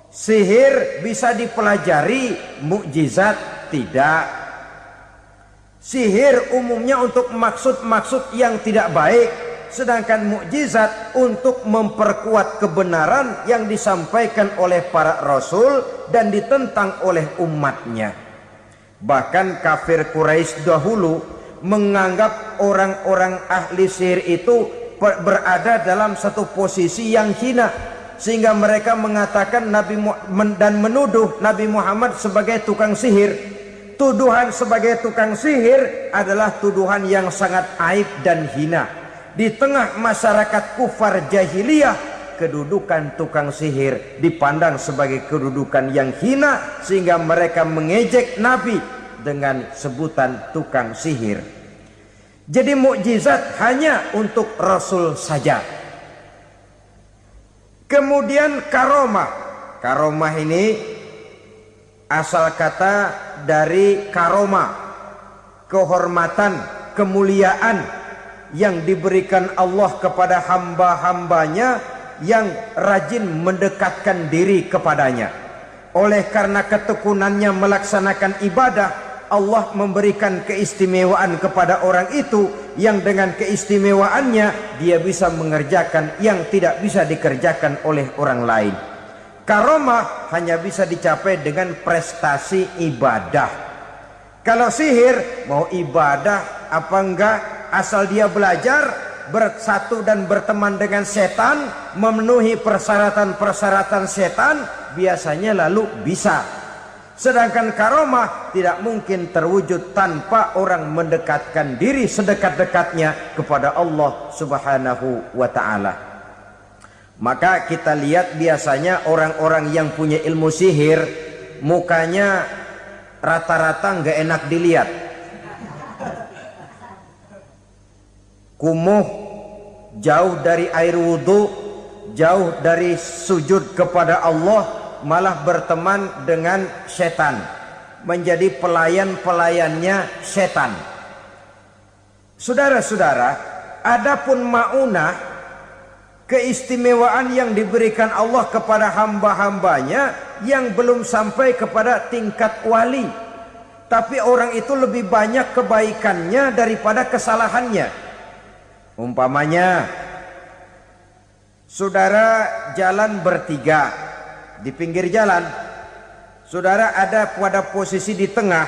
Sihir bisa dipelajari, mukjizat tidak. Sihir umumnya untuk maksud-maksud yang tidak baik, sedangkan mukjizat untuk memperkuat kebenaran yang disampaikan oleh para rasul dan ditentang oleh umatnya. Bahkan kafir Quraisy dahulu menganggap orang-orang ahli sihir itu berada dalam satu posisi yang hina, sehingga mereka mengatakan dan menuduh Nabi Muhammad sebagai tukang sihir. Tuduhan sebagai tukang sihir adalah tuduhan yang sangat aib dan hina. Di tengah masyarakat kufar jahiliyah, kedudukan tukang sihir dipandang sebagai kedudukan yang hina, sehingga mereka mengejek Nabi dengan sebutan tukang sihir. Jadi mukjizat hanya untuk Rasul saja. Kemudian karomah. Karomah ini asal kata dari karoma, kehormatan, kemuliaan yang diberikan Allah kepada hamba-hambanya yang rajin mendekatkan diri kepadanya. Oleh karena ketekunannya melaksanakan ibadah, Allah memberikan keistimewaan kepada orang itu, yang dengan keistimewaannya dia bisa mengerjakan yang tidak bisa dikerjakan oleh orang lain. Karomah hanya bisa dicapai dengan prestasi ibadah. Kalau sihir, mau ibadah apa enggak, asal dia belajar, bersatu dan berteman dengan setan, memenuhi persyaratan-persyaratan setan, biasanya lalu bisa. Sedangkan karomah tidak mungkin terwujud tanpa orang mendekatkan diri sedekat-dekatnya kepada Allah Subhanahu wa ta'ala. Maka kita lihat biasanya orang-orang yang punya ilmu sihir, mukanya rata-rata nggak enak dilihat. Kumuh, jauh dari air wudhu, jauh dari sujud kepada Allah, malah berteman dengan setan, menjadi pelayan-pelayannya setan. Saudara-saudara, adapun maunah, keistimewaan yang diberikan Allah kepada hamba-hambanya yang belum sampai kepada tingkat wali, tapi orang itu lebih banyak kebaikannya daripada kesalahannya. Umpamanya, saudara jalan bertiga di pinggir jalan, saudara ada pada posisi di tengah,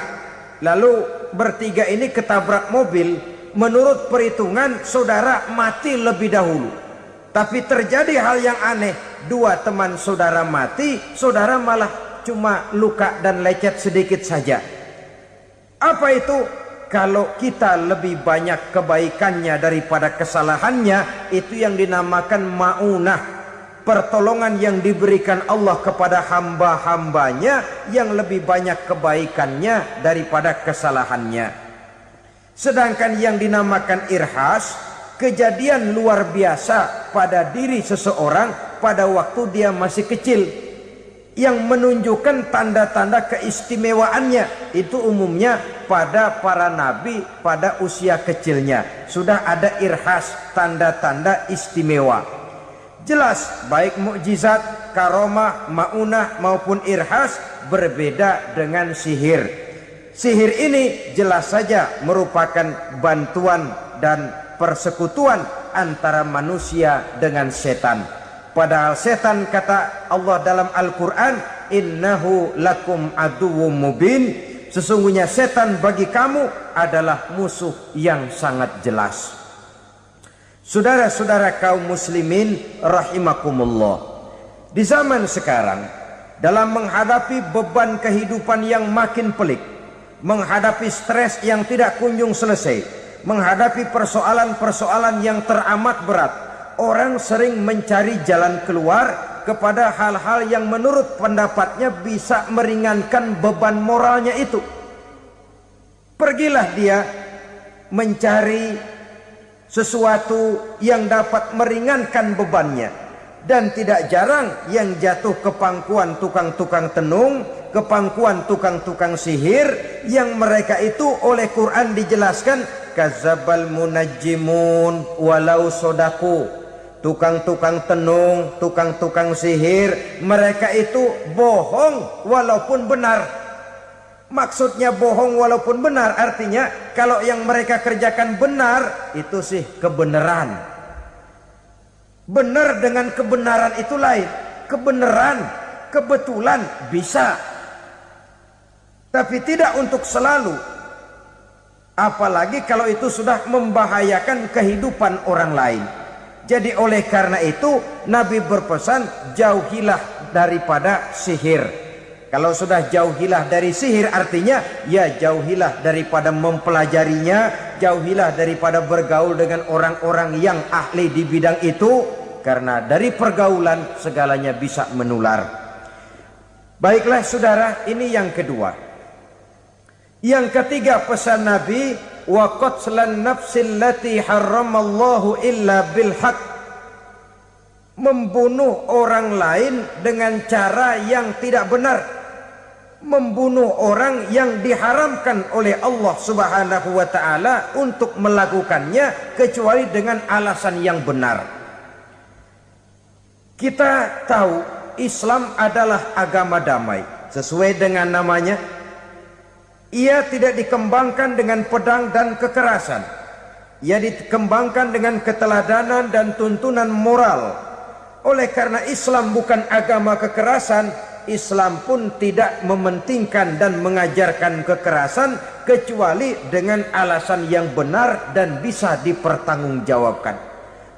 lalu bertiga ini ketabrak mobil. Menurut perhitungan saudara mati lebih dahulu, tapi terjadi hal yang aneh, dua teman saudara mati, saudara malah cuma luka dan lecet sedikit saja. Apa itu? Kalau kita lebih banyak kebaikannya daripada kesalahannya, itu yang dinamakan ma'unah, pertolongan yang diberikan Allah kepada hamba-hambanya yang lebih banyak kebaikannya daripada kesalahannya. Sedangkan yang dinamakan irhas, kejadian luar biasa pada diri seseorang pada waktu dia masih kecil, yang menunjukkan tanda-tanda keistimewaannya. Itu umumnya pada para nabi pada usia kecilnya sudah ada irhas, tanda-tanda istimewa. Jelas baik mukjizat, karomah, maunah maupun irhas berbeda dengan sihir. Sihir ini jelas saja merupakan bantuan dan persekutuan antara manusia dengan setan. Padahal setan, kata Allah dalam Al-Quran, innahu lakum aduwwum mubin, sesungguhnya setan bagi kamu adalah musuh yang sangat jelas. Saudara-saudara kaum muslimin rahimakumullah, di zaman sekarang dalam menghadapi beban kehidupan yang makin pelik, menghadapi stres yang tidak kunjung selesai, menghadapi persoalan-persoalan yang teramat berat, orang sering mencari jalan keluar kepada hal-hal yang menurut pendapatnya bisa meringankan beban moralnya itu. Pergilah dia mencari sesuatu yang dapat meringankan bebannya. Dan tidak jarang yang jatuh ke pangkuan tukang-tukang tenung, ke pangkuan tukang-tukang sihir, yang mereka itu oleh Quran dijelaskan kadzabal munajjimun walau sodaku. Tukang-tukang tenung, tukang-tukang sihir, mereka itu bohong walaupun benar. Maksudnya bohong walaupun benar artinya kalau yang mereka kerjakan benar, itu sih kebenaran. Benar dengan kebenaran itu lain. Kebenaran, kebetulan bisa, tapi tidak untuk selalu. Apalagi kalau itu sudah membahayakan kehidupan orang lain. Jadi oleh karena itu Nabi berpesan, jauhilah daripada sihir. Kalau sudah jauhilah dari sihir artinya ya jauhilah daripada mempelajarinya, jauhilah daripada bergaul dengan orang-orang yang ahli di bidang itu, karena dari pergaulan segalanya bisa menular. Baiklah saudara, ini yang kedua. Yang ketiga pesan Nabi, wa qatlan nafsil lati harramallahu illa bil haq, membunuh orang lain dengan cara yang tidak benar, membunuh orang yang diharamkan oleh Allah Subhanahu wa taala untuk melakukannya kecuali dengan alasan yang benar. Kita tahu Islam adalah agama damai, sesuai dengan namanya. Ia tidak dikembangkan dengan pedang dan kekerasan. Ia dikembangkan dengan keteladanan dan tuntunan moral. Oleh karena Islam bukan agama kekerasan, Islam pun tidak mementingkan dan mengajarkan kekerasan kecuali dengan alasan yang benar dan bisa dipertanggungjawabkan.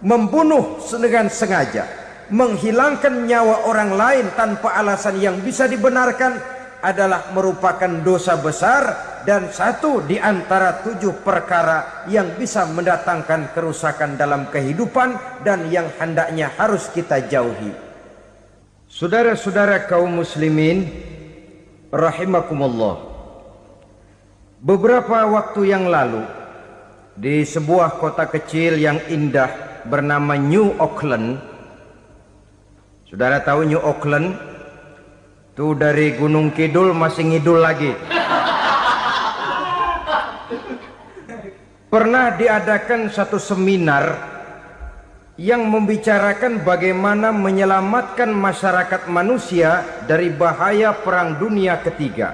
Membunuh dengan sengaja, menghilangkan nyawa orang lain tanpa alasan yang bisa dibenarkan adalah merupakan dosa besar dan satu di antara 7 perkara yang bisa mendatangkan kerusakan dalam kehidupan dan yang hendaknya harus kita jauhi. Saudara-saudara kaum muslimin rahimakumullah, beberapa waktu yang lalu di sebuah kota kecil yang indah bernama New Auckland. Saudara tahu New Auckland? Itu dari Gunung Kidul masih ngidul lagi. Pernah diadakan satu seminar yang membicarakan bagaimana menyelamatkan masyarakat manusia dari bahaya Perang Dunia Ketiga.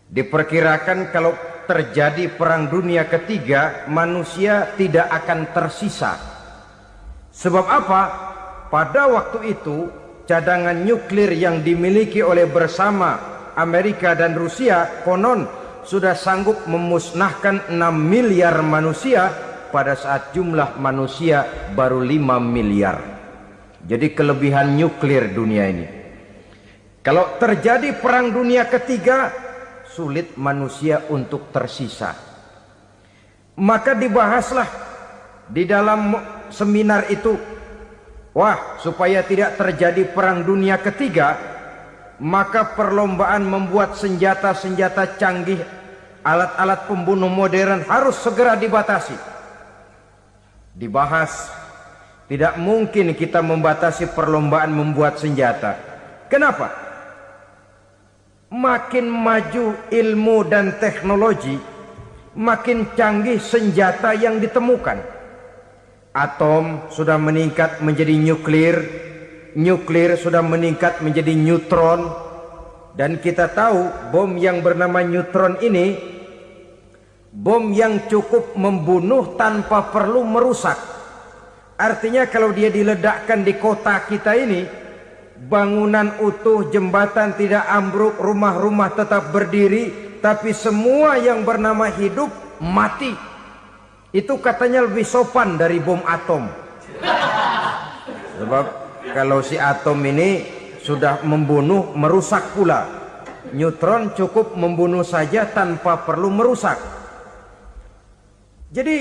Diperkirakan kalau terjadi Perang Dunia Ketiga, manusia tidak akan tersisa. Sebab apa? Pada waktu itu cadangan nuklir yang dimiliki oleh bersama Amerika dan Rusia konon sudah sanggup memusnahkan 6 miliar manusia pada saat jumlah manusia baru 5 miliar. Jadi kelebihan nuklir dunia ini. Kalau terjadi perang dunia ketiga, sulit manusia untuk tersisa. Maka dibahaslah di dalam seminar itu, wah, supaya tidak terjadi perang dunia ketiga, maka perlombaan membuat senjata-senjata canggih, alat-alat pembunuh modern harus segera dibatasi. Dibahas, tidak mungkin kita membatasi perlombaan membuat senjata. Kenapa? Makin maju ilmu dan teknologi, makin canggih senjata yang ditemukan. Atom sudah meningkat menjadi nuklir, nuklir sudah meningkat menjadi neutron, dan kita tahu bom yang bernama neutron ini bom yang cukup membunuh tanpa perlu merusak. Artinya kalau dia diledakkan di kota kita ini, bangunan utuh, jembatan tidak ambruk, rumah-rumah tetap berdiri, tapi semua yang bernama hidup mati. Itu katanya lebih sopan dari bom atom. Sebab kalau si atom ini sudah membunuh, merusak pula. Neutron cukup membunuh saja tanpa perlu merusak. Jadi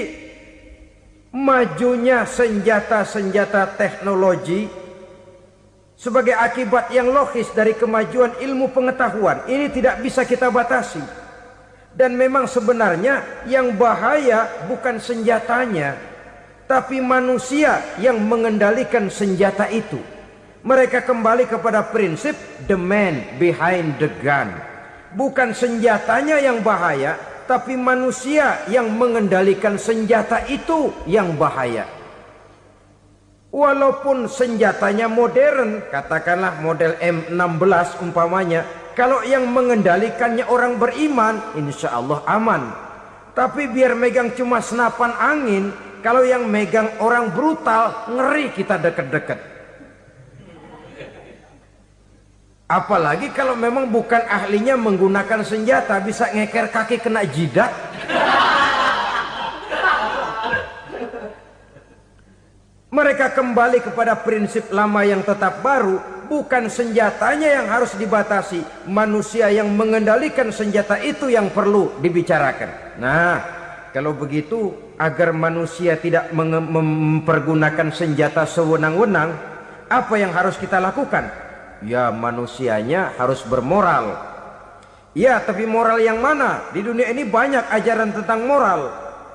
majunya senjata-senjata teknologi sebagai akibat yang logis dari kemajuan ilmu pengetahuan ini tidak bisa kita batasi. Dan memang sebenarnya yang bahaya bukan senjatanya, tapi manusia yang mengendalikan senjata itu. Mereka kembali kepada prinsip the man behind the gun. Bukan senjatanya yang bahaya, tapi manusia yang mengendalikan senjata itu yang bahaya. Walaupun senjatanya modern, katakanlah model M16 umpamanya, kalau yang mengendalikannya orang beriman, insya Allah aman. Tapi biar megang cuma senapan angin, kalau yang megang orang brutal, ngeri kita deket-deket. Apalagi kalau memang bukan ahlinya menggunakan senjata, bisa ngeker kaki kena jidat. Mereka kembali kepada prinsip lama yang tetap baru, bukan senjatanya yang harus dibatasi, manusia yang mengendalikan senjata itu yang perlu dibicarakan. Nah, kalau begitu agar manusia tidak mempergunakan senjata sewenang-wenang, apa yang harus kita lakukan? Ya, manusianya harus bermoral. Ya, tapi moral yang mana? Di dunia ini banyak ajaran tentang moral.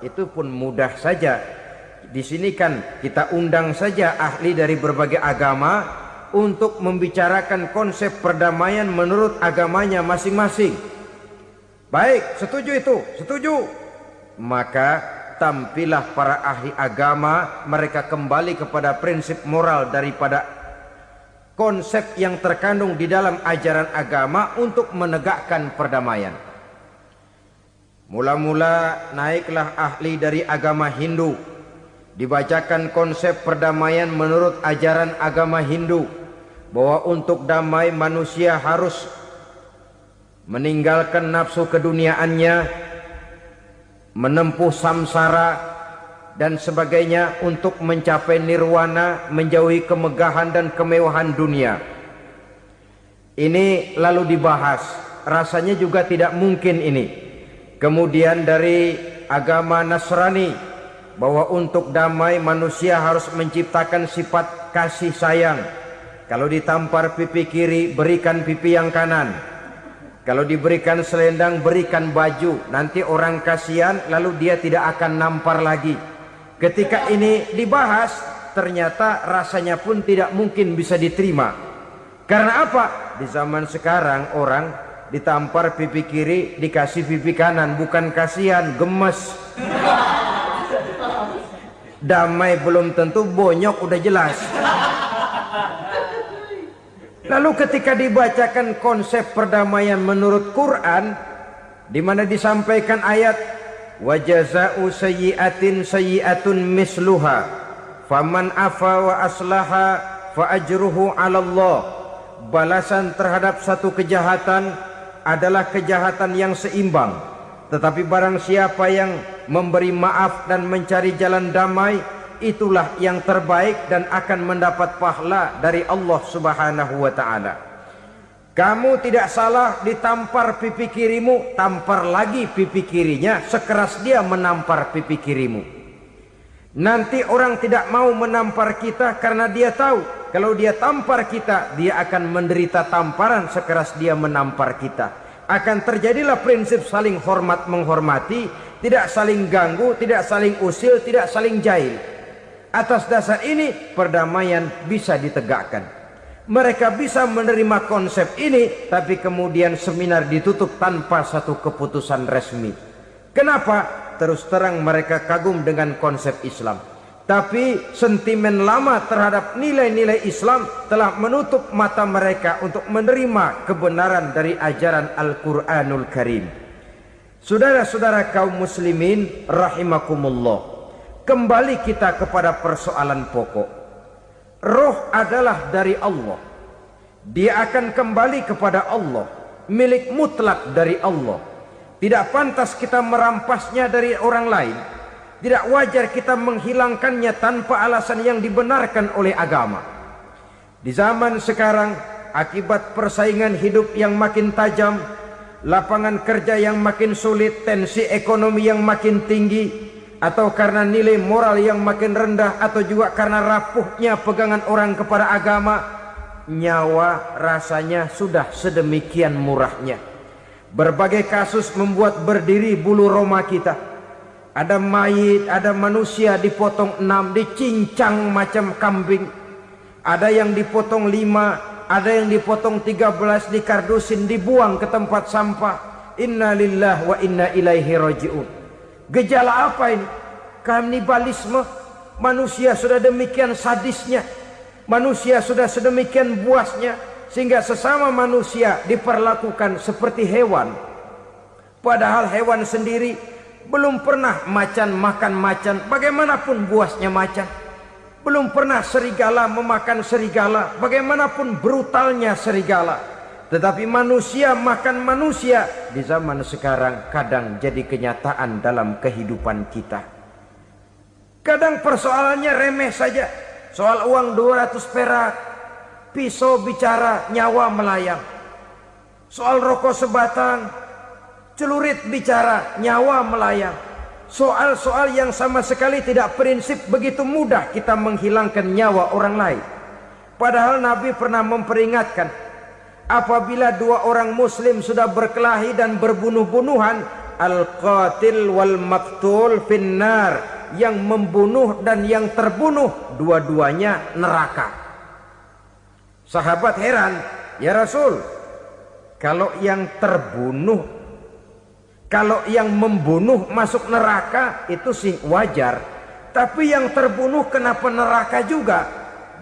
Itu pun mudah saja. Di sini kan kita undang saja ahli dari berbagai agama untuk membicarakan konsep perdamaian menurut agamanya masing-masing. Baik, setuju itu, setuju. Maka tampillah para ahli agama, mereka kembali kepada prinsip moral daripada konsep yang terkandung di dalam ajaran agama untuk menegakkan perdamaian. Mula-mula naiklah ahli dari agama Hindu. Dibacakan konsep perdamaian menurut ajaran agama Hindu, bahwa untuk damai manusia harus meninggalkan nafsu keduniaannya, menempuh samsara dan sebagainya untuk mencapai nirwana, menjauhi kemegahan dan kemewahan dunia. Ini lalu dibahas, rasanya juga tidak mungkin ini. Kemudian dari agama Nasrani, bahwa untuk damai manusia harus menciptakan sifat kasih sayang. Kalau ditampar pipi kiri, berikan pipi yang kanan. Kalau diberikan selendang, berikan baju. Nanti orang kasihan, lalu dia tidak akan nampar lagi. Ketika ini dibahas, ternyata rasanya pun tidak mungkin bisa diterima. Karena apa? Di zaman sekarang orang ditampar pipi kiri, dikasih pipi kanan. Bukan kasihan, gemes. Damai belum tentu, bonyok udah jelas. Lalu ketika dibacakan konsep perdamaian menurut Quran, di mana disampaikan ayat wa jazaa'u sayyi'atin sayyi'atun misluha faman afa wa aslaha fa ajruhu 'ala Allah. Balasan terhadap satu kejahatan adalah kejahatan yang seimbang. Tetapi barang siapa yang memberi maaf dan mencari jalan damai, itulah yang terbaik dan akan mendapat pahala dari Allah Subhanahu wa taala. Kamu tidak salah ditampar pipi kirimu, tampar lagi pipi kirinya sekeras dia menampar pipi kirimu. Nanti orang tidak mau menampar kita karena dia tahu kalau dia tampar kita, dia akan menderita tamparan sekeras dia menampar kita. Akan terjadilah prinsip saling hormat menghormati, tidak saling ganggu, tidak saling usil, tidak saling jahil. Atas dasar ini perdamaian bisa ditegakkan. Mereka bisa menerima konsep ini, tapi kemudian seminar ditutup tanpa satu keputusan resmi. Kenapa? Terus terang mereka kagum dengan konsep Islam, tapi sentimen lama terhadap nilai-nilai Islam telah menutup mata mereka untuk menerima kebenaran dari ajaran Al-Quranul Karim. Saudara-saudara kaum muslimin rahimakumullah, kembali kita kepada persoalan pokok. Roh adalah dari Allah. Dia akan kembali kepada Allah, milik mutlak dari Allah. Tidak pantas kita merampasnya dari orang lain. Tidak wajar kita menghilangkannya tanpa alasan yang dibenarkan oleh agama. Di zaman sekarang, akibat persaingan hidup yang makin tajam, lapangan kerja yang makin sulit, tensi ekonomi yang makin tinggi, atau karena nilai moral yang makin rendah, atau juga karena rapuhnya pegangan orang kepada agama, nyawa rasanya sudah sedemikian murahnya. Berbagai kasus membuat berdiri bulu roma kita. Ada mayit, ada manusia dipotong 6, dicincang macam kambing. Ada yang dipotong 5, ada yang dipotong 13, dikardusin, dibuang ke tempat sampah. Inna lillahi wa inna ilaihi raji'un. Gejala apa ini? Kanibalisme. Manusia sudah demikian sadisnya, manusia sudah sedemikian buasnya, sehingga sesama manusia diperlakukan seperti hewan. Padahal hewan sendiri belum pernah macan makan macan, bagaimanapun buasnya macan. Belum pernah serigala memakan serigala, bagaimanapun brutalnya serigala. Tetapi manusia makan manusia di zaman sekarang kadang jadi kenyataan dalam kehidupan kita. Kadang persoalannya remeh saja. Soal uang 200 perak, pisau bicara, nyawa melayang. Soal rokok sebatang, celurit bicara, nyawa melayang. Soal-soal yang sama sekali tidak prinsip, begitu mudah kita menghilangkan nyawa orang lain. Padahal Nabi pernah memperingatkan, apabila dua orang muslim sudah berkelahi dan berbunuh-bunuhan, al-qatil wal maktul finnar, yang membunuh dan yang terbunuh dua-duanya neraka. Sahabat heran, ya Rasul, kalau yang terbunuh, kalau yang membunuh masuk neraka itu sih wajar, tapi yang terbunuh kenapa neraka juga?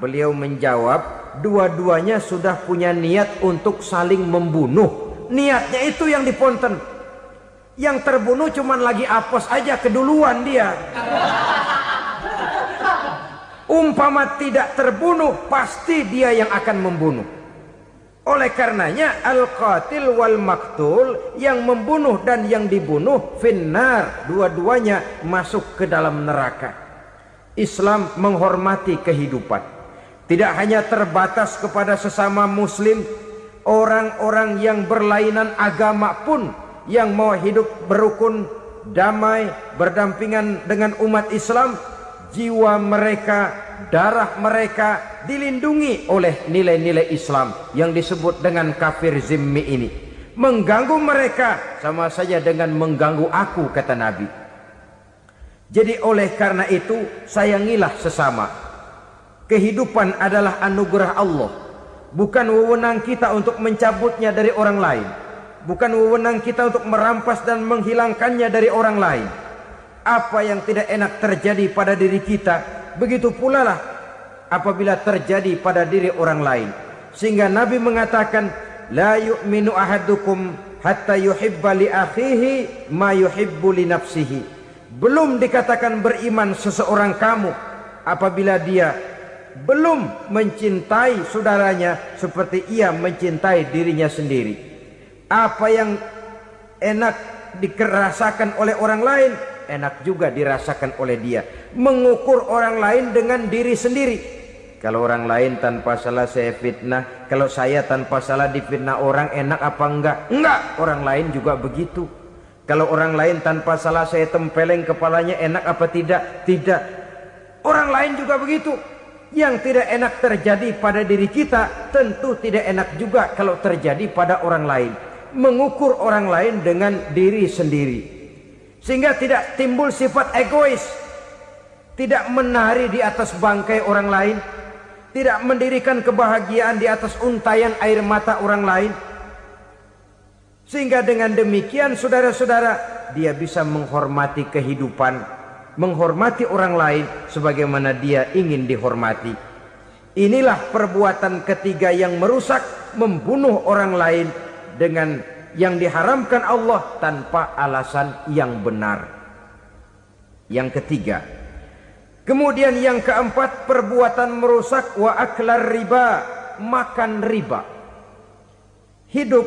Beliau menjawab, dua-duanya sudah punya niat untuk saling membunuh. Niatnya itu yang diponten. Yang terbunuh cuman lagi apes aja, keduluan dia. Umpama tidak terbunuh, pasti dia yang akan membunuh. Oleh karenanya al-qatil wal maktul, yang membunuh dan yang dibunuh finnar, dua-duanya masuk ke dalam neraka. Islam menghormati kehidupan. Tidak hanya terbatas kepada sesama muslim, orang-orang yang berlainan agama pun yang mau hidup berukun, damai, berdampingan dengan umat Islam, jiwa mereka, darah mereka dilindungi oleh nilai-nilai Islam yang disebut dengan kafir zimmi ini. Mengganggu mereka sama saja dengan mengganggu aku, kata Nabi. Jadi oleh karena itu sayangilah sesama. Kehidupan adalah anugerah Allah, bukan wewenang kita untuk mencabutnya dari orang lain, bukan wewenang kita untuk merampas dan menghilangkannya dari orang lain. Apa yang tidak enak terjadi pada diri kita, begitu pula lah apabila terjadi pada diri orang lain. Sehingga Nabi mengatakan, la yu'minu ahadukum hatta yuhibba li akhihi ma yuhibbu li nafsihi. Belum dikatakan beriman seseorang kamu apabila dia belum mencintai saudaranya seperti ia mencintai dirinya sendiri. Apa yang enak dirasakan oleh orang lain, enak juga dirasakan oleh dia. Mengukur orang lain dengan diri sendiri. Kalau orang lain tanpa salah saya fitnah, kalau saya tanpa salah difitnah orang, enak apa enggak? Enggak, orang lain juga begitu. Kalau orang lain tanpa salah saya tempeleng kepalanya, enak apa tidak? Tidak. Orang lain juga begitu. Yang tidak enak terjadi pada diri kita, tentu tidak enak juga kalau terjadi pada orang lain. Mengukur orang lain dengan diri sendiri, sehingga tidak timbul sifat egois, tidak menari di atas bangkai orang lain, tidak mendirikan kebahagiaan di atas untayan air mata orang lain. Sehingga dengan demikian saudara-saudara, dia bisa menghormati kehidupan, menghormati orang lain sebagaimana dia ingin dihormati. Inilah perbuatan ketiga yang merusak, membunuh orang lain dengan yang diharamkan Allah tanpa alasan yang benar. Yang ketiga. Kemudian yang keempat, perbuatan merusak wa aklar riba, makan riba. Hidup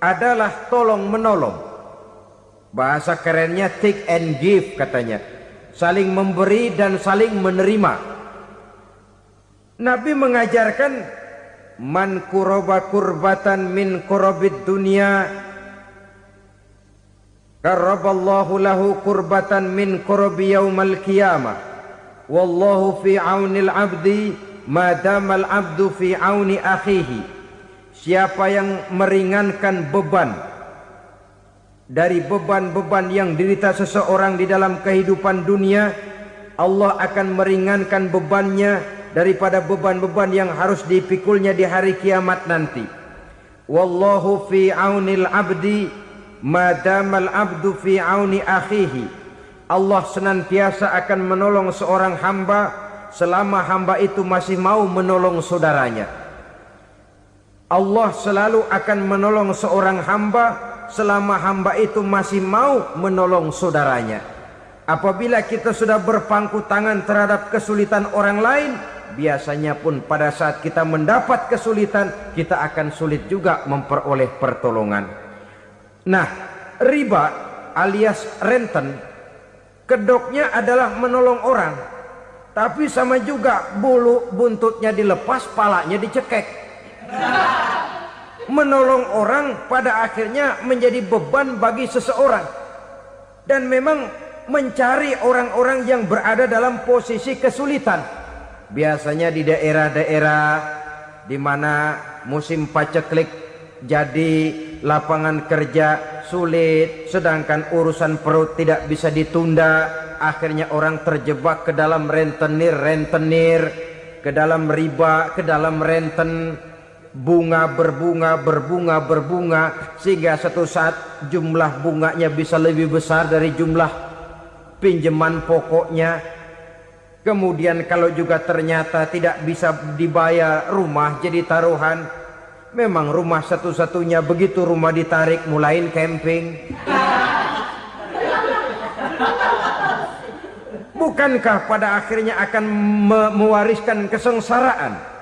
adalah tolong menolong. Bahasa kerennya take and give katanya. Saling memberi dan saling menerima. Nabi mengajarkan man kuraba kurbatan min kurabid dunia karaballahu lahu kurbatan min kurabi yaumal qiyamah wallahu fi aunil abdi madamal abdu fi auni akhihi. Siapa yang meringankan beban dari beban-beban yang diderita seseorang di dalam kehidupan dunia, Allah akan meringankan bebannya daripada beban-beban yang harus dipikulnya di hari kiamat nanti. Wallahu fi aunil abdi madamal abdu fi auni akhihi. Allah senantiasa akan menolong seorang hamba selama hamba itu masih mau menolong saudaranya. Allah selalu akan menolong seorang hamba selama hamba itu masih mau menolong saudaranya. Apabila kita sudah berpangku tangan terhadap kesulitan orang lain, biasanya pun pada saat kita mendapat kesulitan, kita akan sulit juga memperoleh pertolongan. Nah, riba alias renten, kedoknya adalah menolong orang, tapi sama juga bulu buntutnya dilepas, palanya dicekek. Menolong orang pada akhirnya menjadi beban bagi seseorang. Dan memang mencari orang-orang yang berada dalam posisi kesulitan. Biasanya di daerah-daerah di mana musim paceklik jadi lapangan kerja sulit, sedangkan urusan perut tidak bisa ditunda, akhirnya orang terjebak ke dalam rentenir, ke dalam riba, ke dalam renten, bunga berbunga, sehingga satu saat jumlah bunganya bisa lebih besar dari jumlah pinjaman pokoknya. Kemudian kalau juga ternyata tidak bisa dibayar, rumah jadi taruhan. Memang rumah satu-satunya, begitu rumah ditarik mulain camping. Bukankah pada akhirnya akan mewariskan kesengsaraan?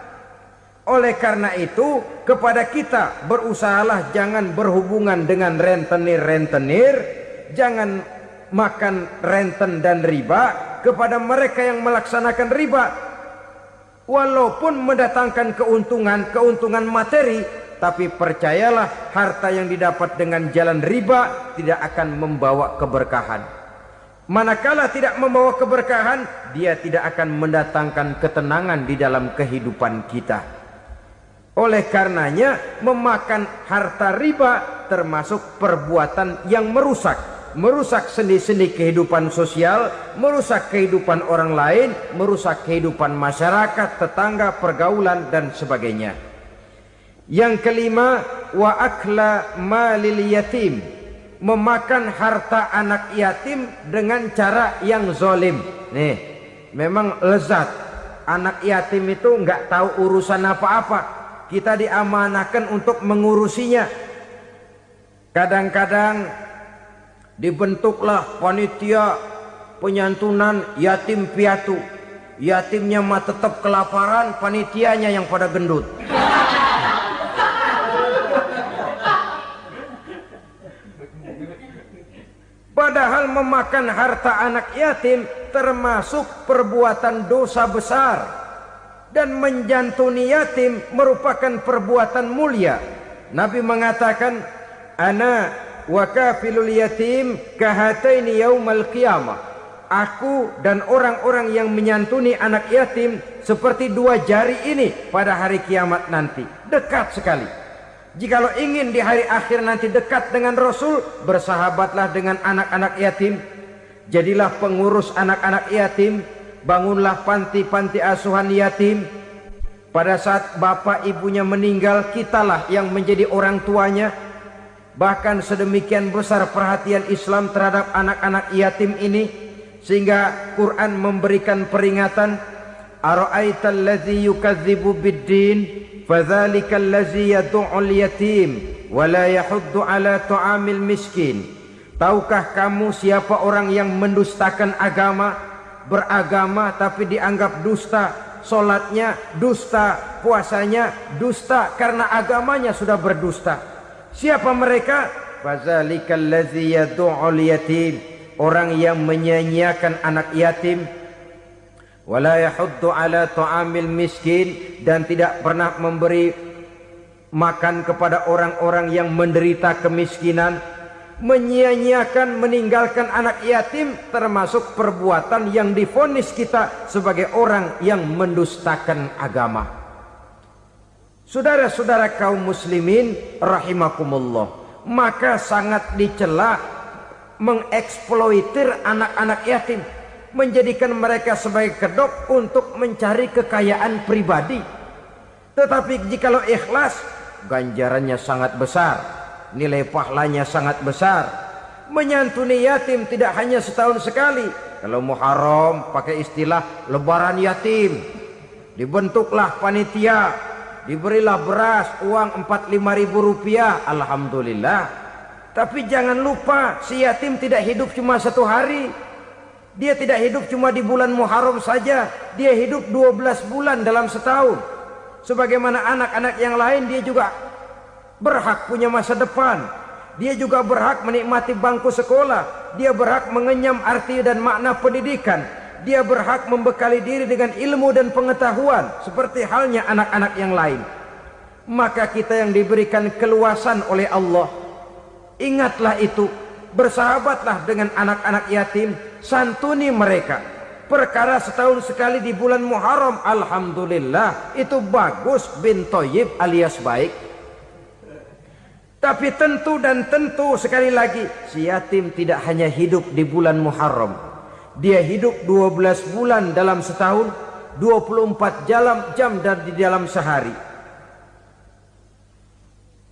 Oleh karena itu, kepada kita berusahalah jangan berhubungan dengan rentenir, jangan makan renten dan riba. Kepada mereka yang melaksanakan riba, walaupun mendatangkan keuntungan materi, tapi percayalah harta yang didapat dengan jalan riba tidak akan membawa keberkahan. Manakala tidak membawa keberkahan, dia tidak akan mendatangkan ketenangan di dalam kehidupan kita. Oleh karenanya, memakan harta riba termasuk perbuatan yang merusak sendi-sendi kehidupan sosial, merusak kehidupan orang lain, merusak kehidupan masyarakat, tetangga, pergaulan dan sebagainya. Yang kelima, wa akla malil yatim, memakan harta anak yatim dengan cara yang zalim. Nih, memang lezat. Anak yatim itu nggak tahu urusan apa-apa. Kita diamanahkan untuk mengurusinya. Kadang-kadang dibentuklah panitia penyantunan yatim piatu. yatimnya mah tetap kelaparan, panitianya yang pada gendut. Padahal memakan harta anak yatim termasuk perbuatan dosa besar, dan menjantuni yatim merupakan perbuatan mulia. Nabi mengatakan, ana wa kafilul yatim kahataini yaumal qiyamah. Aku dan orang-orang yang menyantuni anak yatim seperti dua jari ini pada hari kiamat nanti. Dekat sekali. Jikalau ingin di hari akhir nanti dekat dengan Rasul, bersahabatlah dengan anak-anak yatim. Jadilah pengurus anak-anak yatim. Bangunlah panti-panti asuhan yatim. Pada saat bapak ibunya meninggal, kitalah yang menjadi orang tuanya. Bahkan sedemikian besar perhatian Islam terhadap anak-anak yatim ini, sehingga Quran memberikan peringatan, ara'aital ladzi yukadzibu bid-din fadzalikal ladzi yad'ul yatim wa la yahuddu ala ta'amil miskin. Tahukah kamu siapa orang yang mendustakan agama, beragama tapi dianggap dusta, salatnya dusta, puasanya dusta karena agamanya sudah berdusta. Siapa mereka? Fadzalikal ladzi yad'ul yatim, orang yang menyia-nyiakan anak yatim, wala yahuddu ala ta'amil miskin, dan tidak pernah memberi makan kepada orang-orang yang menderita kemiskinan. Menyia-nyiakan, meninggalkan anak yatim termasuk perbuatan yang divonis kita sebagai orang yang mendustakan agama. Saudara-saudara kaum muslimin rahimakumullah, maka sangat dicela mengeksploitir anak-anak yatim, menjadikan mereka sebagai kedok untuk mencari kekayaan pribadi. Tetapi jikalau ikhlas, ganjarannya sangat besar, nilai pahalanya sangat besar. Menyantuni yatim tidak hanya setahun sekali. Kalau Muharram pakai istilah lebaran yatim, dibentuklah panitia, diberilah beras, uang 45.000 rupiah, alhamdulillah. Tapi jangan lupa, si yatim tidak hidup cuma satu hari. Dia tidak hidup cuma di bulan Muharram saja. Dia hidup 12 bulan dalam setahun. Sebagaimana anak-anak yang lain, dia juga berhak punya masa depan. Dia juga berhak menikmati bangku sekolah. Dia berhak mengenyam arti dan makna pendidikan. Dia berhak membekali diri dengan ilmu dan pengetahuan, seperti halnya anak-anak yang lain. Maka kita yang diberikan keluasan oleh Allah, ingatlah itu, bersahabatlah dengan anak-anak yatim, santuni mereka. Perkara setahun sekali di bulan Muharram, alhamdulillah, itu bagus, bin Thayyib alias baik. Tapi tentu dan tentu sekali lagi, si yatim tidak hanya hidup di bulan Muharram. Dia hidup 12 bulan dalam setahun, 24 jam di dalam sehari.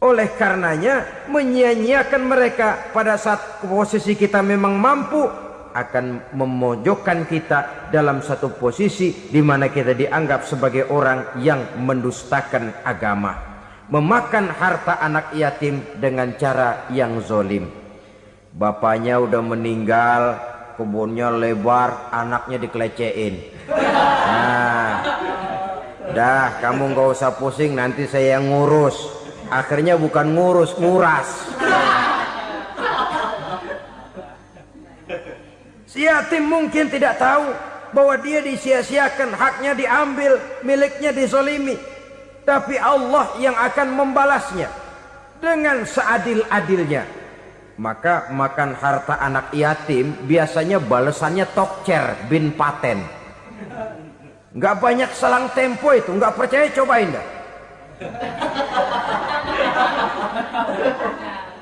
Oleh karenanya, menyia-nyiakan mereka pada saat posisi kita memang mampu akan memojokkan kita dalam satu posisi di mana kita dianggap sebagai orang yang mendustakan agama, memakan harta anak yatim dengan cara yang zolim. Bapaknya udah meninggal, kebunnya lebar, anaknya dikelecehin. Nah, dah kamu nggak usah pusing, nanti saya yang ngurus. Akhirnya bukan ngurus, nguras. Si yatim mungkin tidak tahu bahwa dia disia-siakan, haknya diambil, miliknya dizolimi. Tapi Allah yang akan membalasnya dengan seadil-adilnya. Maka makan harta anak yatim biasanya balasannya tokcer bin paten. Nggak banyak selang tempo itu, nggak percaya cobain dah.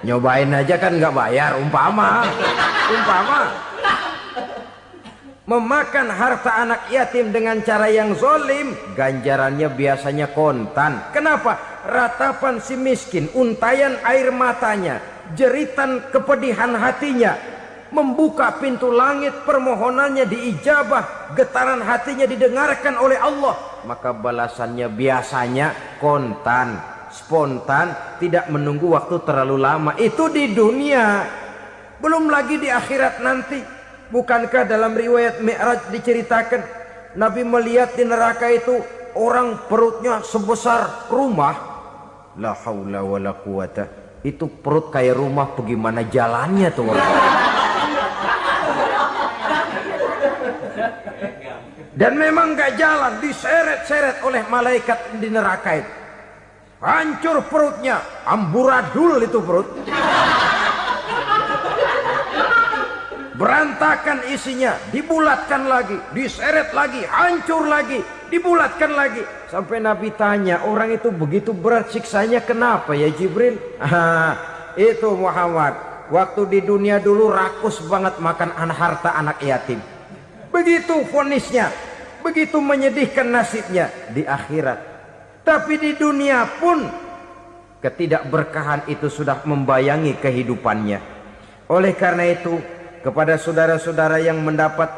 Nyobain aja kan nggak bayar, umpama memakan harta anak yatim dengan cara yang zolim, ganjarannya biasanya kontan. Kenapa? Ratapan si miskin, untayan air matanya, jeritan kepedihan hatinya, membuka pintu langit, permohonannya diijabah, getaran hatinya didengarkan oleh Allah, maka balasannya biasanya kontan, spontan, tidak menunggu waktu terlalu lama. Itu di dunia, belum lagi di akhirat nanti. Bukankah dalam riwayat Mi'raj diceritakan Nabi melihat di neraka itu orang perutnya sebesar rumah. La haula wala quwata. Itu perut kayak rumah, bagaimana jalannya tuh orang? Dan memang gak jalan, diseret-seret oleh malaikat di neraka itu. Hancur perutnya, amburadul itu perut. Berantakan isinya, dibulatkan lagi, diseret lagi, hancur lagi, dibulatkan lagi. Sampai Nabi tanya, orang itu begitu berat siksanya kenapa ya Jibril? Itu Muhammad, waktu di dunia dulu rakus banget makan harta anak yatim. Begitu vonisnya, begitu menyedihkan nasibnya di akhirat. Tapi di dunia pun ketidakberkahan itu sudah membayangi kehidupannya. Oleh karena itu, kepada saudara-saudara yang mendapat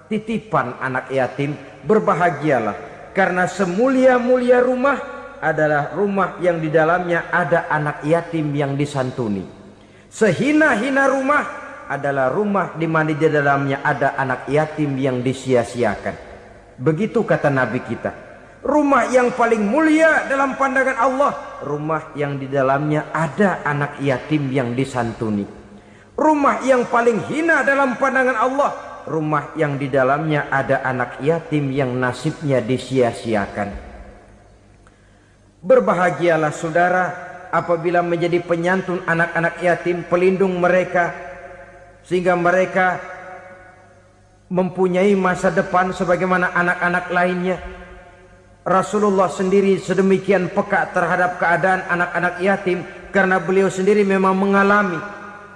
titipan anak yatim, berbahagialah, karena semulia-mulia rumah adalah rumah yang di dalamnya ada anak yatim yang disantuni. Sehina-hina rumah adalah rumah di mana di dalamnya ada anak yatim yang disia-siakan. Begitu kata Nabi kita. Rumah yang paling mulia dalam pandangan Allah, rumah yang di dalamnya ada anak yatim yang disantuni. Rumah yang paling hina dalam pandangan Allah, rumah yang di dalamnya ada anak yatim yang nasibnya disia-siakan. Berbahagialah saudara apabila menjadi penyantun anak-anak yatim, pelindung mereka, sehingga mereka mempunyai masa depan sebagaimana anak-anak lainnya. Rasulullah sendiri sedemikian peka terhadap keadaan anak-anak yatim karena beliau sendiri memang mengalami.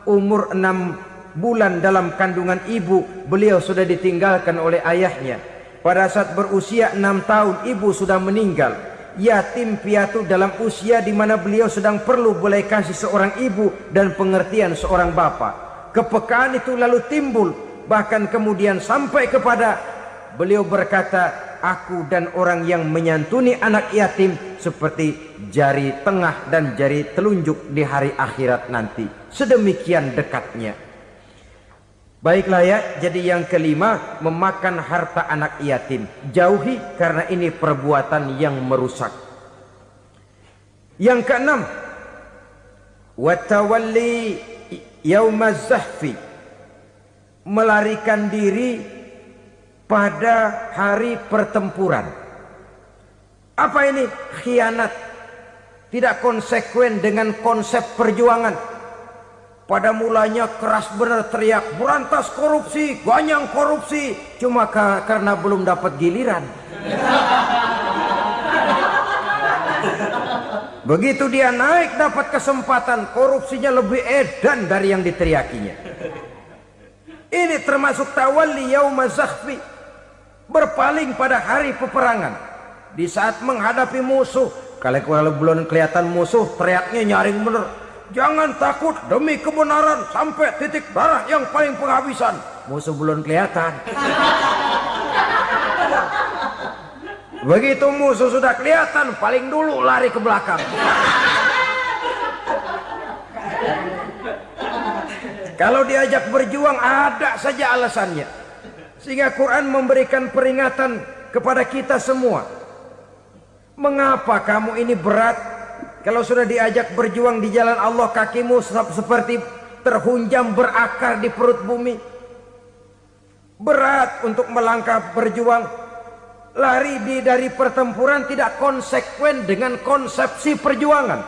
Umur 6 bulan dalam kandungan ibu, beliau sudah ditinggalkan oleh ayahnya. Pada saat berusia 6 tahun ibu sudah meninggal. Yatim piatu dalam usia di mana beliau sedang perlu belas kasih seorang ibu dan pengertian seorang bapa. Kepekaan itu lalu timbul, bahkan kemudian sampai kepada beliau berkata, aku dan orang yang menyantuni anak yatim seperti jari tengah dan jari telunjuk di hari akhirat nanti. Sedemikian dekatnya. Baiklah ya, jadi yang kelima, memakan harta anak yatim. Jauhi karena ini perbuatan yang merusak. Yang keenam, watawalli yaumaz zahfi, melarikan diri pada hari pertempuran. Apa ini? Khianat. Tidak konsekuen dengan konsep perjuangan. Pada mulanya keras benar teriak, berantas korupsi, ganyang korupsi. Cuma karena belum dapat giliran. Begitu dia naik dapat kesempatan, korupsinya lebih edan dari yang diteriakinya. Ini termasuk tawalli yaumaz zahfi, berpaling pada hari peperangan. Di saat menghadapi musuh, kalau belum kelihatan musuh, teriaknya nyaring bener. Jangan takut demi kebenaran sampai titik darah yang paling penghabisan. Musuh belum kelihatan. Begitu musuh sudah kelihatan, paling dulu lari ke belakang. Kalau diajak berjuang ada saja alasannya. Sehingga Quran memberikan peringatan kepada kita semua. Mengapa kamu ini berat? Kalau sudah diajak berjuang di jalan Allah, kakimu seperti terhunjam berakar di perut bumi. Berat untuk melangkah berjuang. Lari dari pertempuran tidak konsekuen dengan konsepsi perjuangan.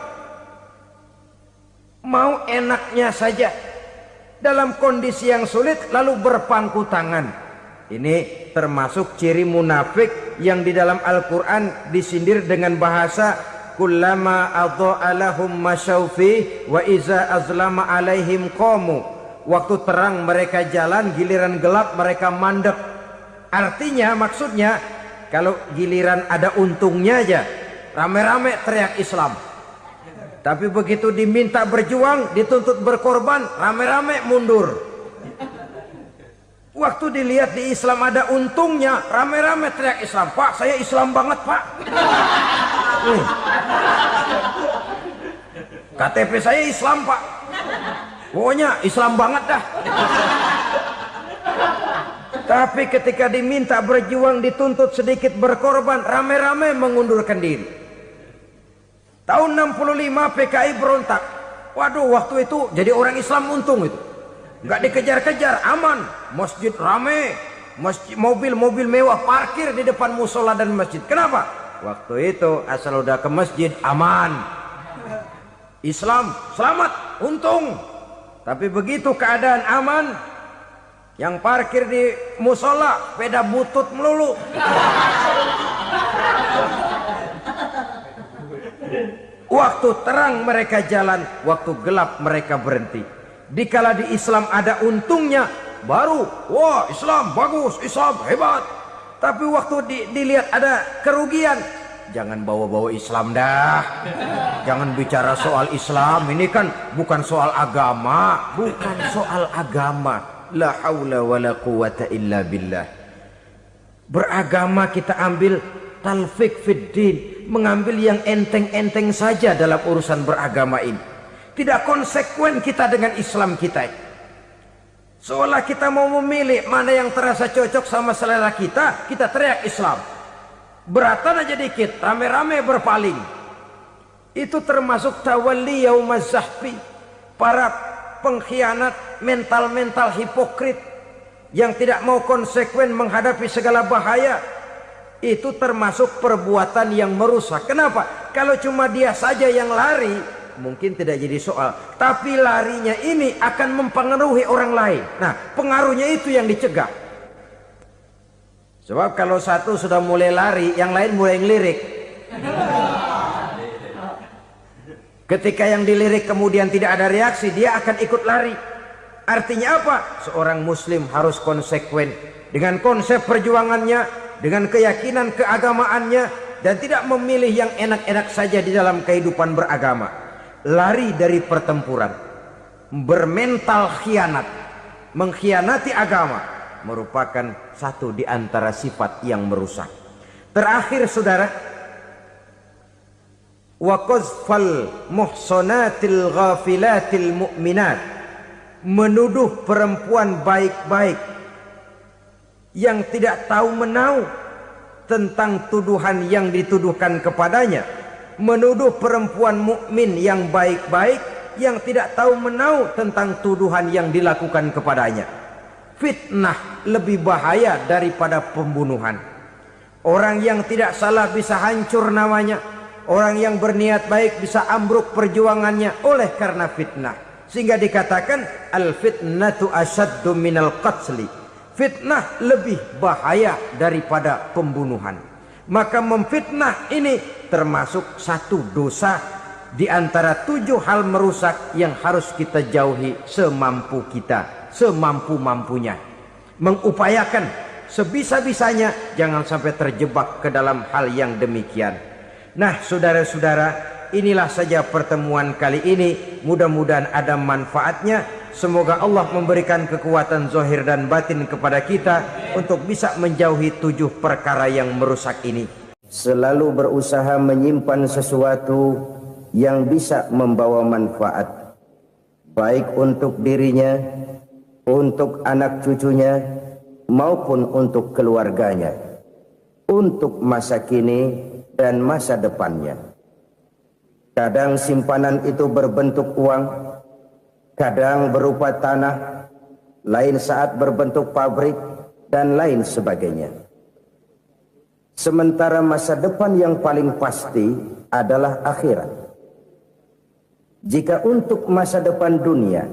Mau enaknya saja. Dalam kondisi yang sulit lalu berpangku tangan. Ini termasuk ciri munafik yang di dalam Al-Quran disindir dengan bahasa kullama adha'a lahum masyaufi wa iza azlama alaihim qamu. Waktu terang mereka jalan, giliran gelap mereka mandek. Artinya maksudnya kalau giliran ada untungnya aja rame-rame teriak Islam. Tapi begitu diminta berjuang, dituntut berkorban, rame-rame mundur. Waktu dilihat di Islam ada untungnya, rame-rame teriak Islam. Pak, saya Islam banget, Pak. KTP saya Islam, Pak. Pokoknya Islam banget dah. Tapi ketika diminta berjuang, dituntut sedikit berkorban, rame-rame mengundurkan diri. Tahun 65 PKI berontak. Waduh, waktu itu jadi orang Islam untung itu. Nggak dikejar-kejar, aman. Masjid rame, mobil-mobil mewah parkir di depan musola dan masjid. Kenapa? Waktu itu asal udah ke masjid aman. Islam selamat, untung. Tapi begitu keadaan aman, yang parkir di musola sepeda butut melulu. Waktu terang mereka jalan, waktu gelap mereka berhenti. Dikala di Islam ada untungnya, baru wah Islam bagus, Islam hebat. Tapi waktu dilihat ada kerugian, jangan bawa-bawa Islam dah. Jangan bicara soal Islam, ini kan bukan soal agama. Bukan soal agama. La haula wa la quwata illa billah. Beragama kita ambil talfik fid din, mengambil yang enteng-enteng saja dalam urusan beragama ini. Tidak konsekuen kita dengan Islam kita. Seolah kita mau memilih mana yang terasa cocok sama selera kita, kita teriak Islam. Beratan aja dikit, rame-rame berpaling. Itu termasuk tawalli yaumaz zahfi. Para pengkhianat, mental-mental hipokrit yang tidak mau konsekuen menghadapi segala bahaya. Itu termasuk perbuatan yang merusak. Kenapa? Kalau cuma dia saja yang lari, mungkin tidak jadi soal. Tapi larinya ini akan mempengaruhi orang lain. Nah, pengaruhnya itu yang dicegah. Sebab kalau satu sudah mulai lari, yang lain mulai ngelirik. Ketika yang dilirik kemudian tidak ada reaksi, dia akan ikut lari. Artinya apa? Seorang muslim harus konsekuen dengan konsep perjuangannya, dengan keyakinan keagamaannya, dan tidak memilih yang enak-enak saja di dalam kehidupan beragama. Lari dari pertempuran, bermental khianat, mengkhianati agama, merupakan satu di antara sifat yang merusak. Terakhir saudara, wa qazfal muhsanatil ghafilatil mu'minat, menuduh perempuan baik-baik yang tidak tahu menau tentang tuduhan yang dituduhkan kepadanya, menuduh perempuan mukmin yang baik-baik yang tidak tahu menau tentang tuduhan yang dilakukan kepadanya. Fitnah lebih bahaya daripada pembunuhan. Orang yang tidak salah bisa hancur namanya. Orang yang berniat baik bisa ambruk perjuangannya oleh karena fitnah. Sehingga dikatakan al-fitnatu asyaddu minal qatli. Fitnah lebih bahaya daripada pembunuhan. Maka memfitnah ini termasuk satu dosa di antara 7 hal merusak yang harus kita jauhi semampu kita, semampu-mampunya. Mengupayakan sebisa-bisanya jangan sampai terjebak ke dalam hal yang demikian. Nah, saudara-saudara, inilah saja pertemuan kali ini. Mudah-mudahan ada manfaatnya. Semoga Allah memberikan kekuatan zahir dan batin kepada kita untuk bisa menjauhi 7 perkara yang merusak ini. Selalu berusaha menyimpan sesuatu yang bisa membawa manfaat, baik untuk dirinya, untuk anak cucunya, maupun untuk keluarganya, untuk masa kini dan masa depannya. Kadang simpanan itu berbentuk uang, kadang berupa tanah, lain saat berbentuk pabrik, dan lain sebagainya. Sementara masa depan yang paling pasti adalah akhirat. Jika untuk masa depan dunia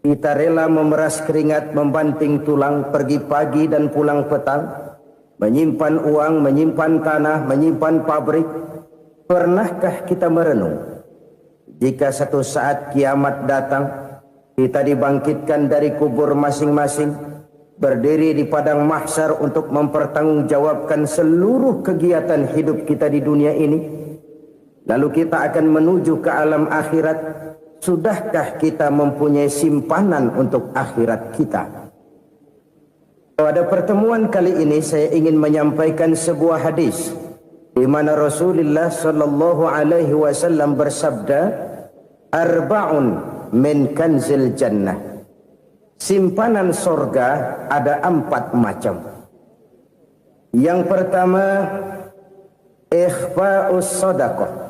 kita rela memeras keringat, membanting tulang, pergi pagi dan pulang petang, menyimpan uang, menyimpan tanah, menyimpan pabrik, pernahkah kita merenung jika satu saat kiamat datang, kita dibangkitkan dari kubur masing-masing, berdiri di padang mahsyar untuk mempertanggungjawabkan seluruh kegiatan hidup kita di dunia ini? Lalu kita akan menuju ke alam akhirat. Sudahkah kita mempunyai simpanan untuk akhirat kita? Pada pertemuan kali ini saya ingin menyampaikan sebuah hadis di mana Rasulullah sallallahu alaihi wasallam bersabda, arba'un min kanzil jannah. simpanan sorga ada 4 macam. Yang pertama, ikhfa'us sadaqah,